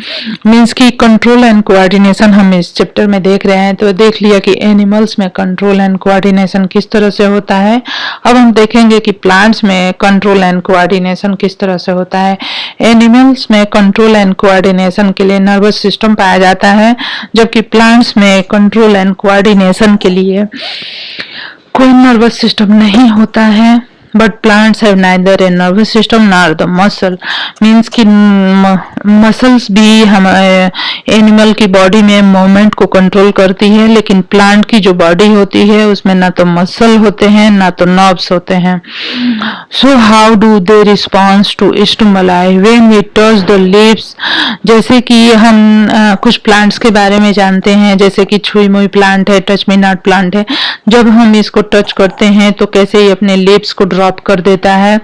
मीन्स की कंट्रोल एंड कोऑर्डिनेशन हम इस चैप्टर में देख रहे हैं। तो देख लिया कि एनिमल्स में कंट्रोल एंड कोऑर्डिनेशन किस तरह से होता है। अब हम देखेंगे कि प्लांट्स में कंट्रोल एंड कोऑर्डिनेशन किस तरह से होता है। एनिमल्स में कंट्रोल एंड कोऑर्डिनेशन के लिए नर्वस सिस्टम पाया जाता है, जबकि प्लांट्स में कंट्रोल एंड कोऑर्डिनेशन के लिए कोई नर्वस सिस्टम नहीं होता है। But plants have neither a nervous system nor the muscle. Means कि मसल्स भी हमारे एनिमल की बॉडी में मूवमेंट को कंट्रोल करती है, लेकिन प्लांट की जो बॉडी होती है उसमें ना तो मसल होते हैं ना तो नर्व्स होते हैं। So how do they respond to stimuli when we touch the leaves? जैसे कि हम कुछ प्लांट्स के बारे में जानते हैं, जैसे कि छुई मुई प्लांट है, टच मी नॉट प्लांट है। जब हम इसको टच करते हैं तो कैसे ये अपने लीव्स को ड्रॉप कर देता है।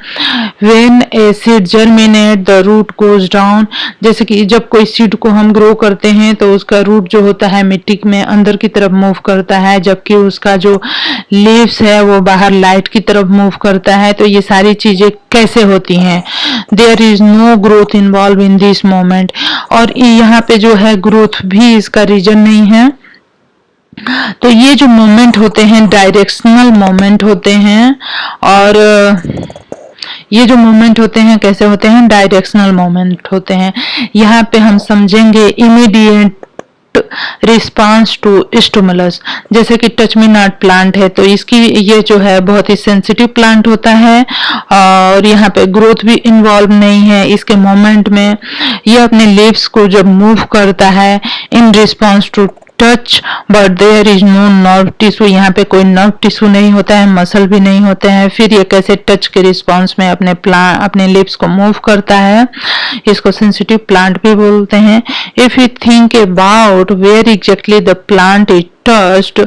When a seed germinate, the root goes down. जैसे कि जब कोई सीड को हम ग्रो करते हैं तो उसका रूट जो होता है मिट्टी में अंदर की तरफ मूव करता है, जबकि उसका जो लीव्स है वो बाहर लाइट की तरफ मूव करता है। तो ये सारी चीजें कैसे होती हैं? There is no growth involved in this moment. और यहाँ पे जो है ग्रोथ भी इसका रीजन नहीं है। तो ये जो मोमेंट होते हैं डायरेक्शनल मोमेंट होते हैं, और ये जो मोमेंट होते हैं कैसे होते हैं? डायरेक्शनल मोमेंट होते हैं। यहाँ पे हम समझेंगे इमीडिएट रिस्पांस टू स्टिमुलस। जैसे कि टच मी नॉट प्लांट है तो इसकी ये जो है बहुत ही सेंसिटिव प्लांट होता है, और यहाँ पे ग्रोथ भी इन्वॉल्व नहीं है इसके मोमेंट में। ये अपने लीव्स को जब मूव करता है in response to touch, but there is no nerve tissue. यहाँ पे कोई नर्व टिश्यू नहीं होता है, मसल भी नहीं होते हैं। फिर ये कैसे टच के रिस्पांस में अपने लिप्स को मूव करता है, इसको सेंसिटिव प्लांट भी बोलते हैं। If you think about where exactly the plant is touched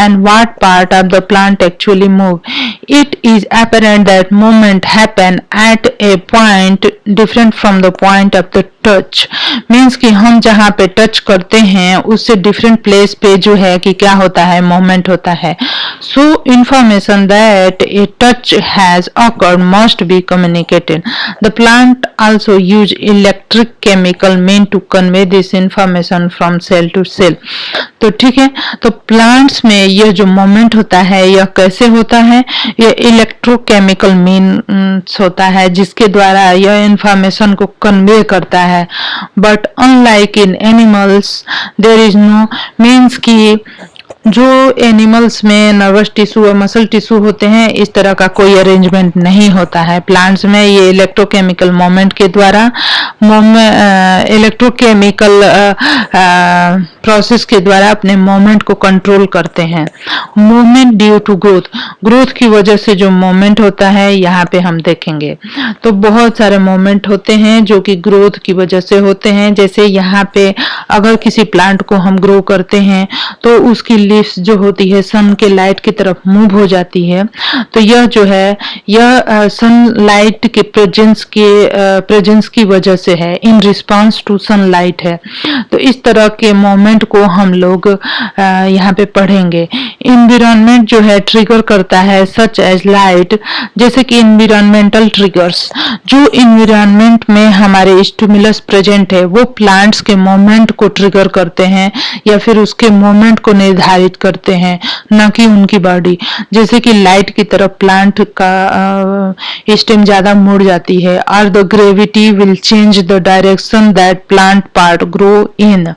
and what part of the plant actually moved. It is apparent that movement happened at a point different from the point of the touch means कि हम जहाँ पे touch करते हैं उससे different place पे जो है कि क्या होता है, मूवमेंट होता है. So information that a touch has occurred must be communicated. The plant also use electric chemical mean to convey this information from cell to cell. तो ठीक है, तो प्लांट्स में यह जो मूवमेंट होता है यह कैसे होता है, यह इलेक्ट्रोकेमिकल मीन्स होता है जिसके द्वारा यह इंफॉर्मेशन को कन्वे करता है. But unlike in animals there is no means की जो एनिमल्स में नर्वस टिश्यू और मसल टिश्यू होते हैं इस तरह का कोई अरेंजमेंट नहीं होता है. प्लांट्स में ये इलेक्ट्रोकेमिकल मूवमेंट के द्वारा इलेक्ट्रोकेमिकल प्रोसेस के द्वारा अपने मूवमेंट को कंट्रोल करते हैं. Movement due to growth, growth की वजह से जो मूवमेंट होता है यहाँ पे हम देखेंगे. तो बहुत सारे मूवमेंट होते हैं जो कि ग्रोथ की वजह से होते हैं. जैसे यहाँ पे अगर किसी प्लांट को हम ग्रो करते हैं तो उसकी लीव्स जो होती है सन के लाइट की तरफ मूव हो जाती है. तो यह जो है यह सन लाइट के प्रेजेंस की वजह से है, इन रिस्पांस टू सनलाइट है. तो इस तरह के मोमेंट को हम लोग यहाँ पे पढ़ेंगे. इन्वायरमेंट जो है ट्रिगर करता है सच एज लाइट, जैसे कि इन्वायरमेंटल ट्रिगर्स. जो इन्वायरमेंट में हमारे स्टिमुलस प्रेजेंट है वो प्लांट्स के मोमेंट को ट्रिगर करते हैं या फिर उसके मोमेंट को निर्धारित करते हैं, न कि उनकी बॉडी. जैसे कि लाइट की तरफ प्लांट का स्टेम ज्यादा मुड़ जाती है, और the gravity will change the direction that plant part grow in.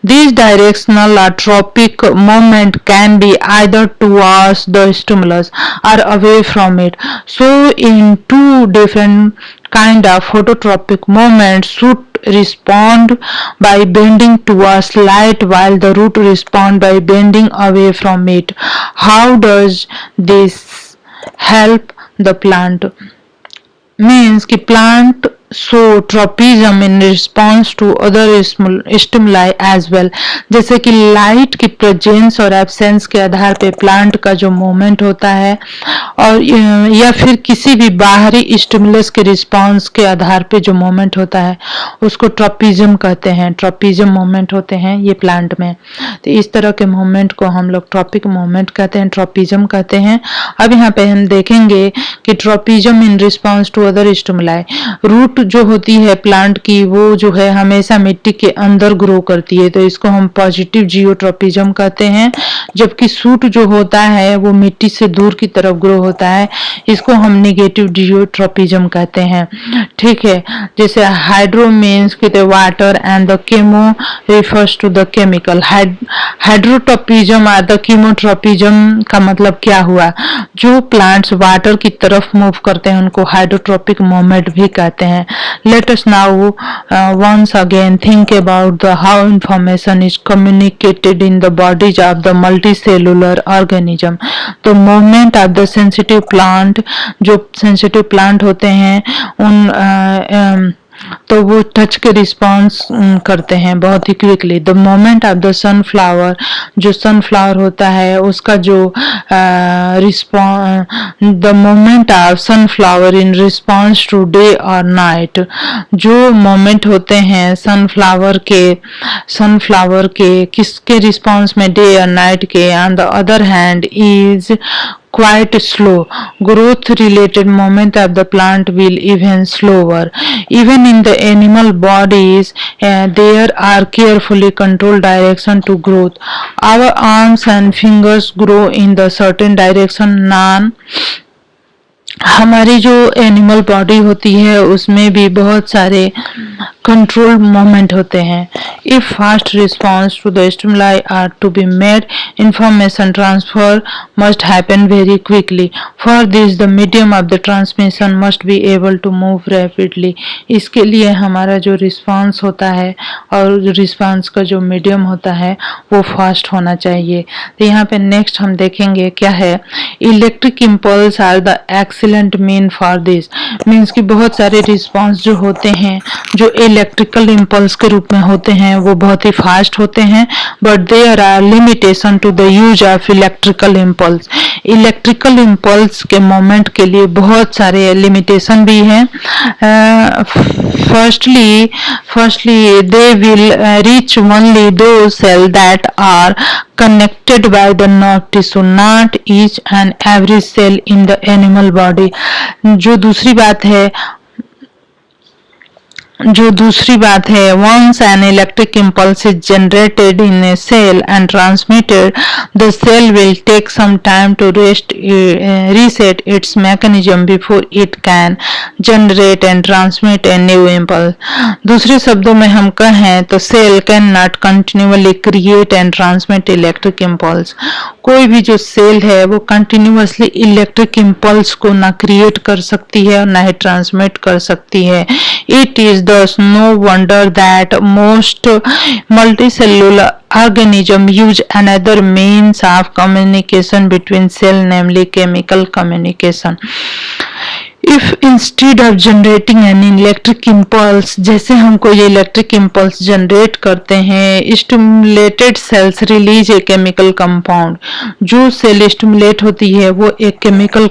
This directional or tropic movement can be either towards the stimulus or away from it. So in two different kind of phototropic movements, shoot respond by bending towards light while the root respond by bending away from it. How does this help the plant? Means कि plant show tropism in response to other stimuli as well. जैसे कि light की presence और absence के आधार पे plant का जो movement होता है और या फिर किसी भी बाहरी स्टिमुलस के रिस्पांस के आधार पे जो मूवमेंट होता है उसको ट्रोपिज्म कहते हैं. ट्रोपिज्म मूवमेंट होते हैं ये प्लांट में. तो इस तरह के मूवमेंट को हम लोग ट्रॉपिक मूवमेंट कहते हैं, ट्रोपिज्म कहते हैं. अब यहाँ पे हम देखेंगे कि tropism in response to other stimuli. Root जो होती है प्लांट की वो जो है हमेशा मिट्टी के अंदर ग्रो करती है, तो इसको हम पॉजिटिव जियोट्रोपिज्म कहते हैं. जबकि सूट जो होता है वो मिट्टी से दूर की तरफ ग्रो होता है, इसको हम नेगेटिव जियोट्रोपिज्म कहते हैं. ठीक है, जैसे हाइड्रो मीन्स कि water and the chemo refers to the chemical. Hydrotropism और द कीमोट्रोपिज्म का मतलब क्या हुआ, जो प्लांट्स वाटर की तरफ मूव करते हैं उनको हाइड्रोट्रोपिक मूवमेंट भी कहते हैं. Let us now once again think about how information is communicated in the bodies of the multicellular organism. तो movement of the sensitive plant, जो sensitive plant होते हैं उन तो वो टच के रिस्पॉन्स करते हैं बहुत ही quickly. The moment of the sunflower, जो सनफ्लावर होता है उसका जो the moment of sunflower in response to day और नाइट, जो मोमेंट होते हैं सनफ्लावर के किसके रिस्पॉन्स में, डे और नाइट के. On the other hand is quite slow. Growth related movement of the plant will even slower. Even in the animal bodies, there are carefully controlled direction to growth. Our arms and fingers grow in the certain direction. हमारी जो animal body होती है उसमें भी बहुत सारे control moment होते हैं. If fast response to the stimuli are to be made, information transfer must happen very quickly. For this the medium of the transmission must be able to move rapidly. इसके लिए हमारा जो response होता है और response का जो medium होता है वो फास्ट होना चाहिए. तो यहाँ पे नेक्स्ट हम देखेंगे क्या है, electric impulse are the excellent mean for this. Means कि बहुत सारे रिस्पॉन्स जो होते हैं जो इलेक्ट्रिकल इम्पल्स के रूप में होते हैं वो बहुत ही फास्ट होते हैं, but there are limitation to the use of electrical impulse. Electrical impulse के मोमेंट के लिए बहुत सारे लिमिटेशन भी हैं। Firstly they will reach only those cell that are connected by the nerve tissue, not each and every cell in the animal body। जो दूसरी बात है once an electric impulse is generated in a cell and transmitted, the cell will take some time to reset its mechanism before it can generate and transmit a new impulse। दूसरे शब्दों में हम कहें तो cell cannot continually create and transmit electric impulse। कोई भी जो cell है वो कंटिन्यूअसली इलेक्ट्रिक इम्पल्स को ना क्रिएट कर सकती है और ना ही ट्रांसमिट कर सकती है। It is thus no wonder that most multicellular organisms use another means of communication between cells, namely chemical communication। If instead of generating an electric impulse, जैसे हम कोई इलेक्ट्रिक इम्पल्स जनरेट करते हैं, stimulated cells release a chemical compound. जो cell stimulate होती है वो एक केमिकल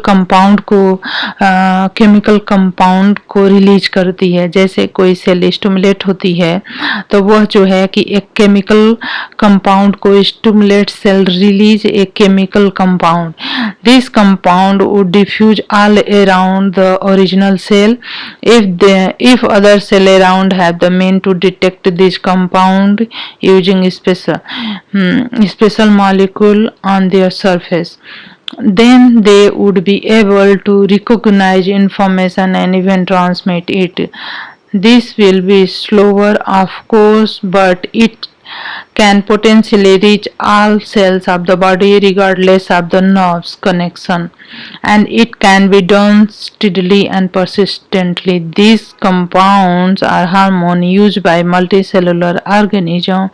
कंपाउंड को रिलीज करती है। जैसे कोई सेल स्टिमुलेट होती है तो वह जो है कि एक केमिकल कंपाउंड को stimulate cell release a chemical compound. This compound would diffuse all around the original cell if other cell around have the mean to detect this compound using special molecule on their surface, then they would be able to recognize information and even transmit it। This will be slower, of course, but it can potentially reach all cells of the body regardless of the nerves connection, and it can be done steadily and persistently। These compounds are hormones used by multicellular organisms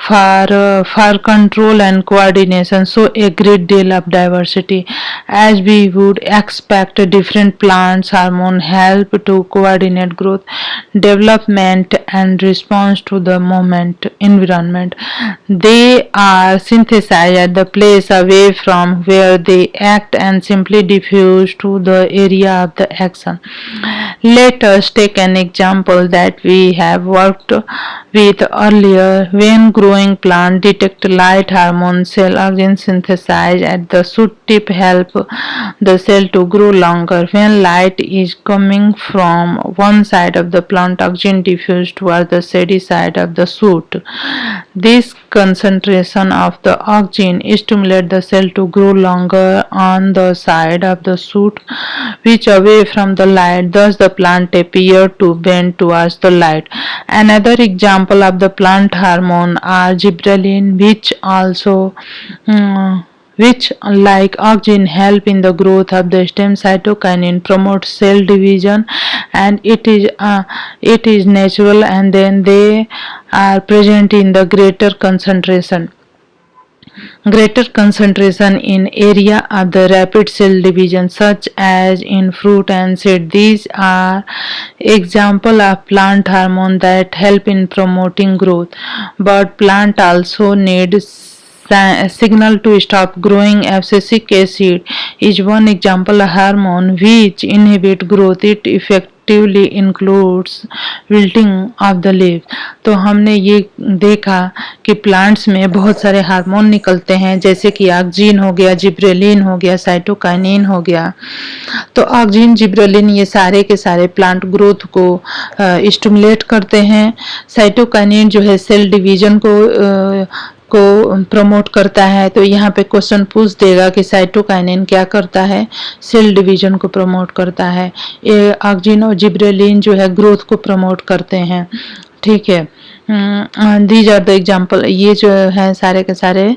for control and coordination, so a great deal of diversity। As we would expect, different plants hormones help to coordinate growth, development and response to the environment। They are synthesized at the place away from where they act and simply diffuse to the area of the action। Let us take an example that we have worked with earlier। When growing plants detect light, hormone cell oxygen synthesized at the shoot tip help the cell to grow longer। When light is coming from one side of the plant, oxygen diffuses towards the shady side of the shoot। This concentration of the oxygen stimulates the cell to grow longer on the side of the shoot which away from the light, thus the plant appears to bend towards the light। Another example of the plant hormone are gibberellin, which like oxygen help in the growth of the stem। Cytokinin promotes cell division and it is natural, and then they are present in the greater concentration in area of the rapid cell division, such as in fruit and seed। These are example of plant hormone that help in promoting growth, but plant also need signal to stop growing। Abscisic acid is one example of hormone which inhibit growth। It effectively includes wilting of the leaf। तो हमने ये देखा कि plants में बहुत सारे hormone निकलते हैं, जैसे कि ऑक्सिन हो गया, जिब्रेलिन हो गया, साइटोकाइनिन हो गया। तो ऑक्सिन, जिब्रेलिन ये सारे के सारे प्लांट ग्रोथ को स्टिमुलेट करते हैं। साइटोकाइनिन जो है सेल डिवीजन को प्रमोट करता है। तो यहाँ पे क्वेश्चन पूछ देगा कि साइटोकाइनिन क्या करता है, सेल डिवीजन को प्रमोट करता है। ये ऑक्सिन और जिब्रेलिन जो है ग्रोथ को प्रमोट करते हैं। ठीक है। दीज आर द एग्जाम्पल, ये जो है सारे के सारे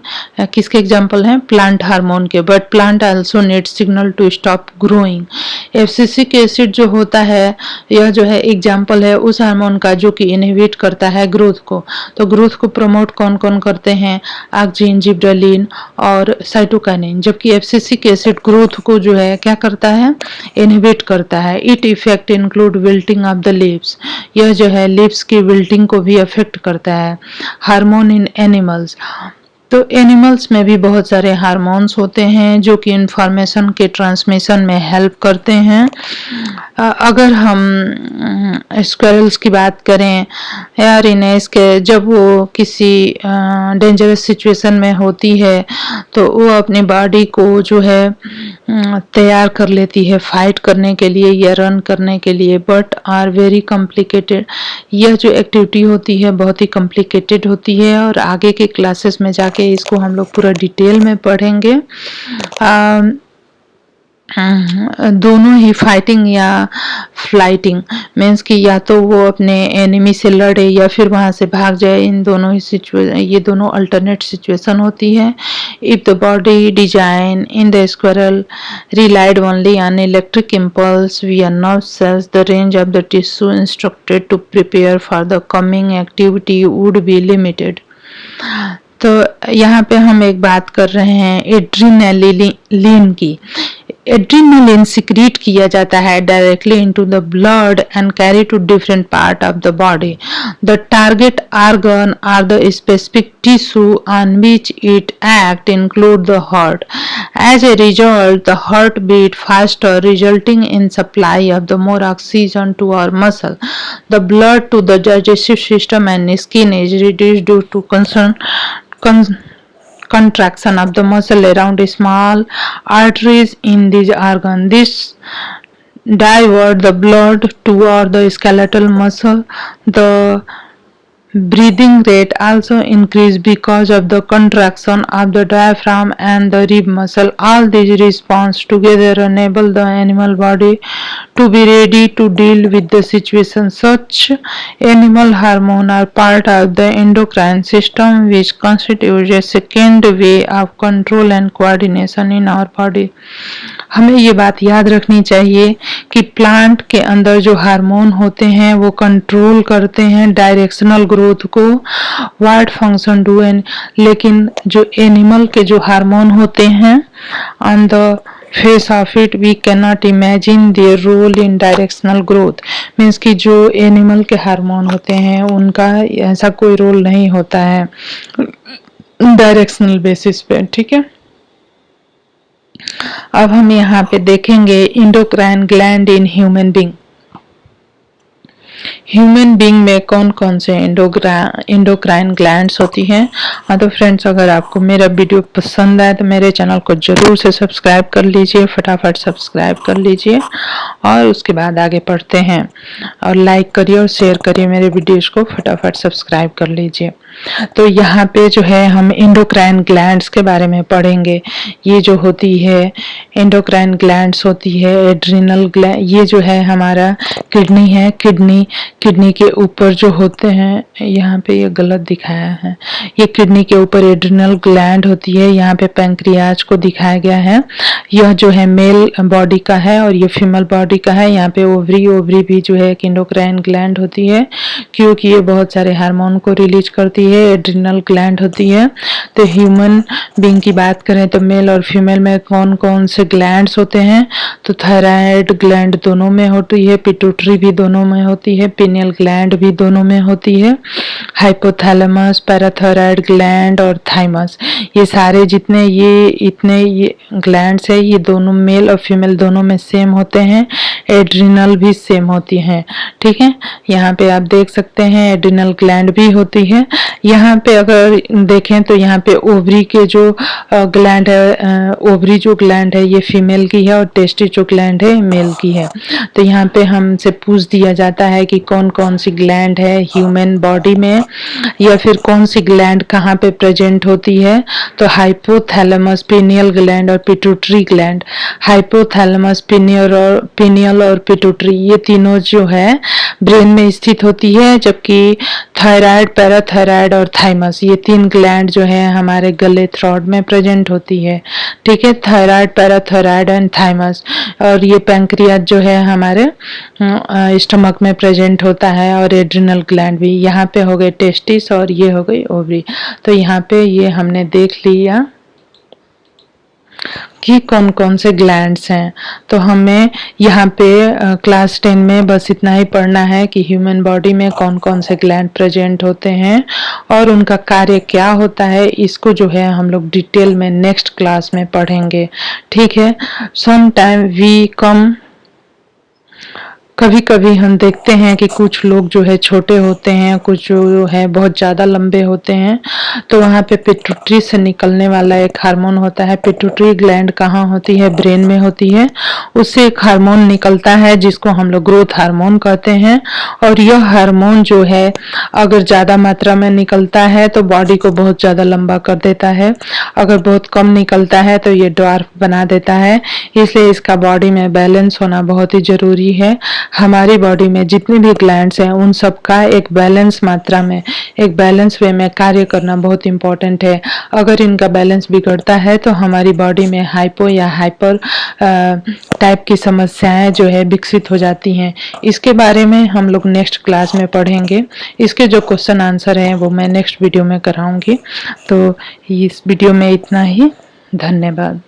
किसके एग्जाम्पल हैं? प्लांट हार्मोन के। But plant also need signal to stop growing. Abscisic acid जो होता है, यह जो है एग्जाम्पल है उस हार्मोन का जो कि इनहिबिट करता है ग्रोथ को। तो ग्रोथ को प्रमोट कौन कौन करते हैं? ऑक्जिन, जिब्रेलिन और साइटोकाइनिन। जबकि एब्सिसिक एसिड ग्रोथ को जो है क्या करता है? इनहिबिट करता है। It effect include wilting of the leaves, यह जो है लीव्स की विल्टिंग को भी अफेक्ट करता है। हार्मोन इन एनिमल्स, तो एनिमल्स में भी बहुत सारे हार्मोन्स होते हैं जो कि इंफॉर्मेशन के ट्रांसमिशन में हेल्प करते हैं। अगर हम स्क्वेरल्स की बात करें यार, इन्हें इसके जब वो किसी डेंजरस सिचुएशन में होती है तो वो अपनी बॉडी को जो है तैयार कर लेती है फाइट करने के लिए या रन करने के लिए, बट आर वेरी कॉम्प्लिकेटेड। यह जो एक्टिविटी होती है बहुत ही कॉम्प्लिकेटेड होती है और आगे के क्लासेस में जाके इसको हम लोग पूरा डिटेल में पढ़ेंगे। दोनों ही फाइटिंग या फ्लाइटिंग मीन्स कि या तो वो अपने एनिमी से लड़े या फिर वहां से भाग जाए, इन दोनों ही सिचुएशन, ये दोनों अल्टरनेट सिचुएशन होती है। If the body design in the squirrel relied only on electric impulse via nerve cells, the range of the tissue instructed to prepare for the coming activity would be limited. तो यहाँ पे हम एक बात कर रहे हैं एड्रीनलिन की। एड्रीनलिन सिक्रीट किया जाता है directly into the blood and carry to different part of the body. The target organ are the specific tissue on which it act include the heart. As a result, the heart beat faster, resulting in supply of the more oxygen to our muscle. The blood to the digestive system and skin is reduced due to contraction of the muscle around small arteries in these organs. This divert the blood toward the skeletal muscle. The breathing rate also increase because of the contraction of the diaphragm and the rib muscle. All these responses together enable the animal body to be ready to deal with the situation. Such animal hormones are part of the endocrine system, which constitutes a second way of control and coordination in our body. हमें ये बात याद रखनी चाहिए कि plant के अंदर जो हार्मोन होते हैं वो कंट्रोल करते हैं डायरेक्शनल ग्रोथ को, व्हाट फंक्शन डू एन, लेकिन जो एनिमल के जो हार्मोन होते हैं on the face of it we can not imagine their role in directional growth. Means कि जो एनिमल के हार्मोन होते हैं उनका ऐसा कोई रोल नहीं होता है डायरेक्शनल बेसिस पे। ठीक है, अब हम यहाँ पे देखेंगे endocrine gland in human being. Human being में कौन कौन से इंडोक्राइन ग्लैंड्स होती हैं। हाँ तो फ्रेंड्स, अगर आपको मेरा वीडियो पसंद आए तो मेरे चैनल को जरूर से सब्सक्राइब कर लीजिए, फटाफट सब्सक्राइब कर लीजिए और उसके बाद आगे पढ़ते हैं। और लाइक करिए और शेयर करिए मेरे वीडियोस को, फटाफट सब्सक्राइब कर लीजिए। तो यहाँ पे जो है हम इंडोक्राइन ग्लैंड्स के बारे में पढ़ेंगे। ये जो होती है इंडोक्राइन ग्लैंड्स होती है एड्रिनल ग्लैंड, ये जो है हमारा किडनी है, किडनी के ऊपर जो होते हैं, यहाँ पे ये गलत दिखाया है, ये किडनी के ऊपर एड्रिनल ग्लैंड होती है। यहाँ पे पैंक्रियाज को दिखाया गया है, यह जो है मेल बॉडी का है और ये फीमेल बॉडी का है। यहाँ पे ओवरी भी जो है इंडोक्राइन ग्लैंड होती है क्योंकि ये बहुत सारे हार्मोन को रिलीज करती है, एड्रिनल ग्लैंड होती है। तो ह्यूमन बीइंग की बात करें तो मेल और फीमेल में कौन कौन से ग्लैंड्स होते हैं, तो थायराइड ग्लैंड दोनों में होती है, पिट्यूटरी भी दोनों में होती है, पिनियल ग्लैंड भी दोनों में होती है, हाइपोथैलेमस, पैराथायराइड ग्लैंड और थाइमस, ये सारे जितने ये ग्लैंड्स है ये दोनों मेल और फीमेल दोनों में सेम होते हैं। एड्रिनल भी सेम होती हैं। ठीक है, यहाँ पे आप देख सकते हैं एड्रिनल ग्लैंड भी होती है। यहाँ पे अगर देखें तो यहाँ पे ओवरी के जो ग्लैंड है, ओवरी जो ग्लैंड है ये फीमेल की है और टेस्टिस जो ग्लैंड है मेल की है। तो यहाँ पे हमसे पूछ दिया जाता है कि कौन कौन सी ग्लैंड है ह्यूमन बॉडी में, या फिर कौन सी ग्लैंड कहाँ पे प्रेजेंट होती है। तो हाइपोथैलेमस, पिनियल ग्लैंड और पिट्यूटरी ग्लैंड। हाइपोथैलेमस, पिनियल और पिट्यूटरी, ये तीनों जो है ब्रेन में स्थित होती है, जबकि थायराइड, पैराथायराइड और थाइमस, ये 3 ग्लैंड जो है हमारे गले, थ्रोट में प्रेजेंट होती है। ठीक है, थायराइड, पैराथायराइड एंड थाइमस। और ये पैंक्रियाज जो है हमारे स्टमक में प्रेजेंट होता है, और एड्रिनल ग्लैंड भी। यहाँ पे हो गए टेस्टिस और ये हो गई ओवरी। तो यहाँ पे ये हमने देख लिया कि कौन कौन से ग्लैंड्स हैं। तो हमें यहाँ पे क्लास 10 में बस इतना ही पढ़ना है कि ह्यूमन बॉडी में कौन कौन से ग्लैंड प्रेजेंट होते हैं और उनका कार्य क्या होता है। इसको जो है हम लोग डिटेल में नेक्स्ट क्लास में पढ़ेंगे। ठीक है, सम टाइम वी कम, कभी कभी हम देखते हैं कि कुछ लोग जो है छोटे होते हैं, कुछ जो है बहुत ज़्यादा लंबे होते हैं। तो वहाँ पे पिट्यूटरी से निकलने वाला एक हार्मोन होता है। पिट्यूटरी ग्लैंड कहाँ होती है? ब्रेन में होती है। उससे एक हार्मोन निकलता है जिसको हम लोग ग्रोथ हार्मोन कहते हैं। और यह हार्मोन जो है अगर ज़्यादा मात्रा में निकलता है तो बॉडी को बहुत ज़्यादा लंबा कर देता है, अगर बहुत कम निकलता है तो ये ड्वार्फ बना देता है। इसलिए इसका बॉडी में बैलेंस होना बहुत ही ज़रूरी है। हमारी बॉडी में जितने भी ग्लैंड्स हैं उन सब का एक बैलेंस मात्रा में, एक बैलेंस वे में कार्य करना बहुत इम्पोर्टेंट है। अगर इनका बैलेंस बिगड़ता है तो हमारी बॉडी में हाइपो या हाइपर टाइप की समस्याएं जो है विकसित हो जाती हैं। इसके बारे में हम लोग नेक्स्ट क्लास में पढ़ेंगे। इसके जो क्वेश्चन आंसर हैं वो मैं नेक्स्ट वीडियो में कराऊंगी। तो इस वीडियो में इतना ही। धन्यवाद।